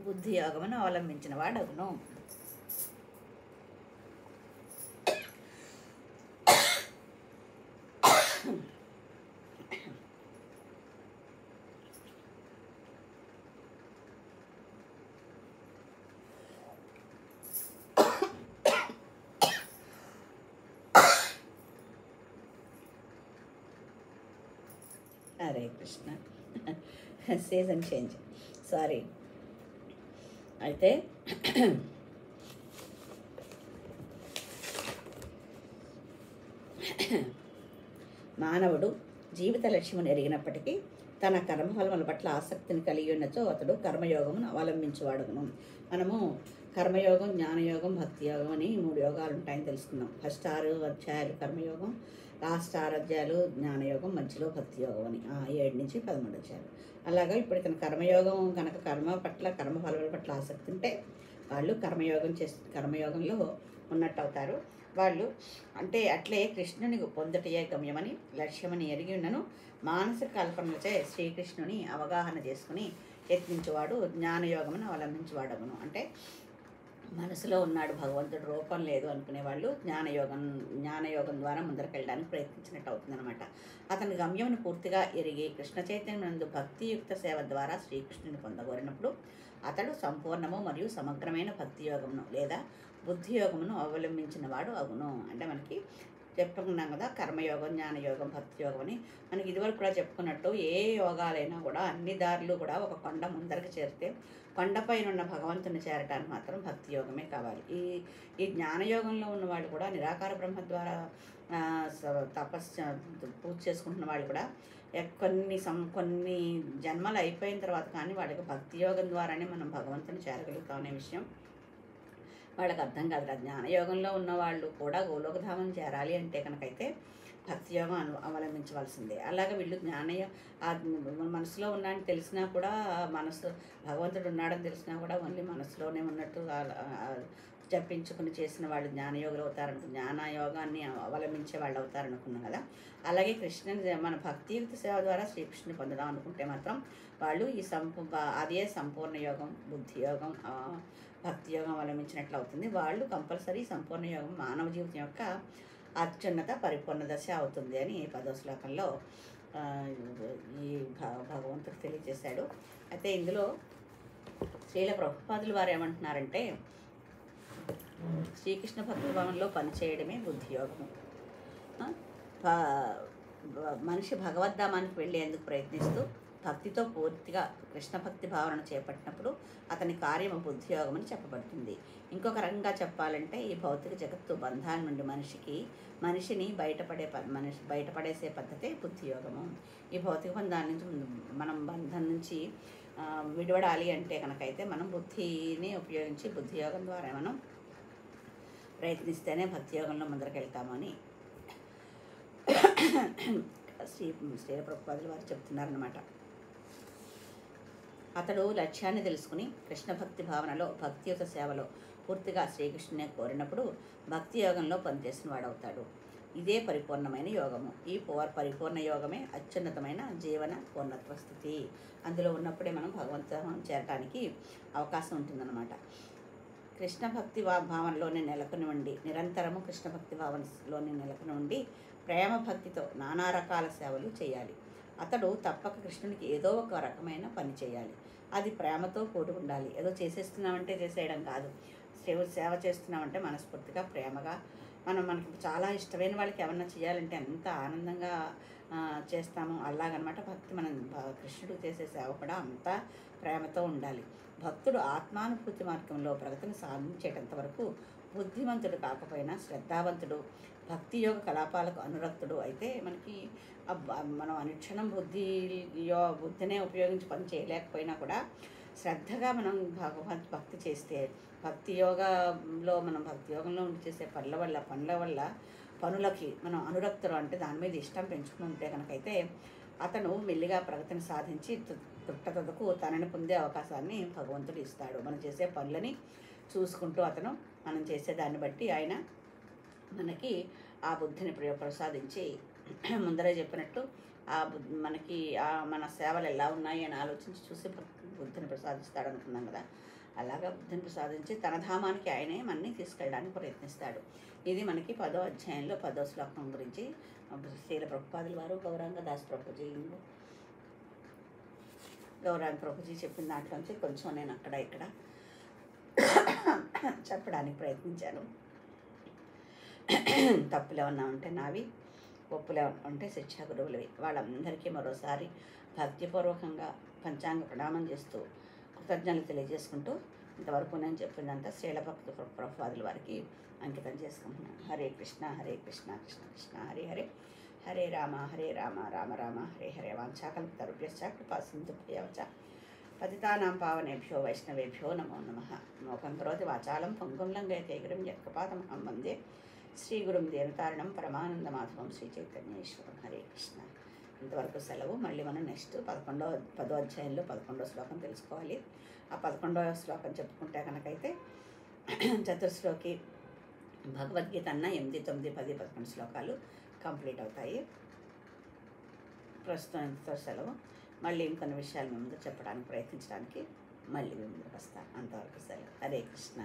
బుద్ధి యోగమును అవలంబించిన వాడవును. Hare Krishna. Season change, sorry. అయితే మానవుడు జీవిత లక్ష్యమును ఎరిగినప్పటికీ తన కర్మఫలముల పట్ల ఆసక్తిని కలిగి ఉన్నచో అతడు కర్మయోగమును అవలంబించువాడును. మనము కర్మయోగం, జ్ఞానయోగం, భక్తి యోగం అని 3 యోగాలు ఉంటాయని తెలుసుకున్నాం. ఫస్ట్ 6 అధ్యాయాలు కర్మయోగం, లాస్ట్ 6 అధ్యాయాలు జ్ఞానయోగం, మధ్యలో భక్తి యోగం అని 7 నుంచి 13 అధ్యాయాలు. అలాగా ఇప్పుడు ఇతను కర్మయోగం కనుక కర్మఫలముల పట్ల ఆసక్తి ఉంటే వాళ్ళు కర్మయోగంలో ఉన్నట్టు అవుతారు. వాళ్ళు అంటే అట్లే కృష్ణుని పొందటయే గమ్యమని లక్ష్యమని ఎరిగి ఉన్నను మానసిక కల్పనలచే శ్రీకృష్ణుని అవగాహన చేసుకుని యత్నించేవాడు జ్ఞానయోగమును అవలంబించేవాడవును. అంటే మనసులో ఉన్నాడు భగవంతుడు, రూపం లేదు అనుకునేవాళ్ళు జ్ఞానయోగం ద్వారా ముందరకెళ్ళడానికి ప్రయత్నించినట్టు అవుతుందన్నమాట. అతని గమ్యమును పూర్తిగా ఎరిగి కృష్ణ చైతన్యనందు భక్తియుక్త సేవ ద్వారా శ్రీకృష్ణుని పొందగోరినప్పుడు అతడు సంపూర్ణము మరియు సమగ్రమైన భక్తి యోగమును లేదా బుద్ధి యోగమును అవలంబించిన వాడు అగును. అంటే మనకి చెప్పుకున్నాం కదా, కర్మయోగం, జ్ఞానయోగం, భక్తి యోగం అని. మనకి ఇదివరకు కూడా చెప్పుకున్నట్టు ఏ యోగాలైనా కూడా అన్ని దారులు కూడా ఒక కొండ ముందరకు చేరితే కొండపైన ఉన్న భగవంతుని చేరటానికి మాత్రం భక్తి యోగమే కావాలి. ఈ ఈ జ్ఞానయోగంలో ఉన్న వాళ్ళు కూడా నిరాకార బ్రహ్మ ద్వారా తపస్సు పూజ చేసుకుంటున్న వాళ్ళు కూడా కొన్ని జన్మలు అయిపోయిన తర్వాత కానీ వాళ్ళకి భక్తి యోగం ద్వారానే మనం భగవంతుని చేరగలుగుతాం అనే విషయం వాళ్ళకి అర్థం కాదు. జ్ఞానయోగంలో ఉన్న వాళ్ళు కూడా గోలోకధామం చేరాలి అంటే కనుకైతే భక్తి యోగం అవలంబించవలసిందే. అలాగే వీళ్ళు మనసులో ఉన్నాడని తెలిసినా కూడా, మనసు భగవంతుడు ఉన్నాడని తెలిసినా కూడా ఓన్లీ మనసులోనే ఉన్నట్టు జపించుకుని చేసిన వాళ్ళు జ్ఞానయోగులు జ్ఞానయోగాన్ని అవలంబించే వాళ్ళు అవుతారనుకున్నాం కదా. అలాగే మన భక్తియుక్త సేవ ద్వారా శ్రీకృష్ణుని పొందడం అనుకుంటే మాత్రం వాళ్ళు అదే సంపూర్ణ యోగం, బుద్ధి యోగం, భక్తి యోగం అవలంబించినట్లు అవుతుంది. వాళ్ళు కంపల్సరీ సంపూర్ణ యోగం మానవ జీవితం యొక్క అత్యున్నత పరిపూర్ణ దశ అవుతుంది అని 10వ శ్లోకంలో ఈ భగవంతుడు తెలియజేశాడు. అయితే ఇందులో శ్రీల ప్రభుపాదులు వారు ఏమంటున్నారంటే, శ్రీకృష్ణ భక్తి భావంలో పనిచేయడమే బుద్ధి యోగము. మనిషి భగవద్ధామానికి వెళ్ళేందుకు ప్రయత్నిస్తూ భక్తితో పూర్తిగా కృష్ణ భక్తి భావనను చేపట్టినప్పుడు అతని కార్యము బుద్ధి యోగం అని చెప్పబడుతుంది. ఇంకొక రకంగా చెప్పాలంటే ఈ భౌతిక జగత్తు బంధాల నుండి మనిషిని బయటపడేసే పద్ధతే బుద్ధి యోగము. ఈ భౌతిక బంధాల నుంచి మనం బంధం నుంచి విడవడాలి అంటే కనుకైతే మనం బుద్ధిని ఉపయోగించి బుద్ధి యోగం ద్వారా మనం ప్రయత్నిస్తేనే భక్తి యోగంలో ముందరకు వెళ్తామని శ్రీ ప్రభుపాదులు వారు చెప్తున్నారన్నమాట. అతడు లక్ష్యాన్ని తెలుసుకుని కృష్ణ భక్తి భావనలో, భక్తియుత సేవలో పూర్తిగా శ్రీకృష్ణునే కోరినప్పుడు భక్తి యోగంలో పనిచేసిన వాడవుతాడు. ఇదే పరిపూర్ణమైన యోగము. ఈ పరిపూర్ణ యోగమే అత్యున్నతమైన జీవన పూర్ణత్వ స్థితి. అందులో ఉన్నప్పుడే మనం భగవంతుని చేరటానికి అవకాశం ఉంటుందన్నమాట. కృష్ణ భక్తి భావనలోనే నెలకొని ఉండి, నిరంతరము కృష్ణ భక్తి భావనలోనే నెలకొని ఉండి ప్రేమ భక్తితో నానా రకాల సేవలు చేయాలి. అతడు తప్పక కృష్ణునికి ఏదో ఒక రకమైన పని చేయాలి. అది ప్రేమతో కూడి ఉండాలి. ఏదో చేసేస్తున్నామంటే చేసేయడం కాదు. సేవ చేస్తున్నామంటే మనస్ఫూర్తిగా ప్రేమగా మనకి చాలా ఇష్టమైన వాళ్ళకి ఏమన్నా చేయాలంటే ఎంత ఆనందంగా చేస్తాము. అలాగనమాట భక్తి. కృష్ణుడు చేసే సేవ కూడా అంతా ప్రేమతో ఉండాలి. భక్తుడు ఆత్మానుభూతి మార్గంలో ప్రగతిని సాధించేటంత వరకు బుద్ధిమంతుడు కాకపోయినా శ్రద్ధావంతుడు, భక్తి యోగ కలాపాలకు అనురక్తుడు అయితే మనం అనుక్షణం బుద్ధినే ఉపయోగించి పని చేయలేకపోయినా కూడా శ్రద్ధగా మనం భక్తి చేస్తే, భక్తి యోగంలో ఉండి చేసే పనులకి మనం అనురక్తులు అంటే దాని మీద ఇష్టం పెంచుకుని ఉంటే కనుకైతే అతను మెల్లిగా ప్రగతిని సాధించి తుట్టతకు తనని పొందే అవకాశాన్ని భగవంతుడు ఇస్తాడు. మనం చేసే పనులని చూసుకుంటూ మనం చేసే దాన్ని బట్టి ఆయన మనకి ఆ బుద్ధిని ప్రసాదించి ముందరే చెప్పినట్టు మన సేవలు ఎలా ఉన్నాయి అని ఆలోచించి చూసి బుద్ధిని ప్రసాదిస్తాడు అనుకున్నాం కదా. అలాగా బుద్ధిని ప్రసాదించి తన ధామానికి ఆయనే మనని తీసుకెళ్ళడానికి ప్రయత్నిస్తాడు. ఇది మనకి 10వ అధ్యాయంలో 10వ శ్లోకం గురించి శ్రీల ప్రభుపాదుల వారు గౌరాంగ ప్రభుజీ చెప్పిన దాంట్లోంచి కొంచెం నేను అక్కడ ఇక్కడ చెప్పడానికి ప్రయత్నించాను. తప్పులు ఏమన్నా ఉంటే నావి, ఒప్పులు ఏమన్నా ఉంటే శిక్షా గురువులవి. వాళ్ళందరికీ మరోసారి భక్తిపూర్వకంగా పంచాంగ ప్రణామం చేస్తూ కృతజ్ఞతలు తెలియజేసుకుంటూ ఇంతవరకు నేను చెప్పిందంతా శ్రీల భక్తి ప్రభుపాదుల వారికి అంకితం చేసుకుంటున్నాను. హరే కృష్ణ కృష్ణ కృష్ణ హరే హరే, హరే రామ రామ రామ హరే హరే. వాంఛాకల్పతరుభ్యశ్చ కృపా సింధుభ్యశ్చ పతితానాం పావనేభ్యో వైష్ణవేభ్యో నమో నమః. మోకం కరోతి వాచాలం పంగుం లంఘయతే గిరిం యత్కృపాతమహం వందే శ్రీగురుం దేవతారణం పరమానందమాధవం శ్రీ చైతన్యేశ్వరం. హరే కృష్ణ. ఇంతవరకు సెలవు. మళ్ళీ మనం నెక్స్ట్ 10వ అధ్యాయంలో 11వ శ్లోకం తెలుసుకోవాలి. ఆ 11వ శ్లోకం చెప్పుకుంటే కనుకైతే చతుర్శ్లోకి భగవద్గీత అన్న 8, 9, 10, 11 శ్లోకాలు కంప్లీట్ అవుతాయి. ప్రస్తుతం ఇంతతో సెలవు. మళ్ళీ ఇంకొన్ని విషయాలు మీ ముందు చెప్పడానికి ప్రయత్నించడానికి మళ్ళీ మీ ముందుకు వస్తాను. అంతవరకు సెలవు. హరే కృష్ణ.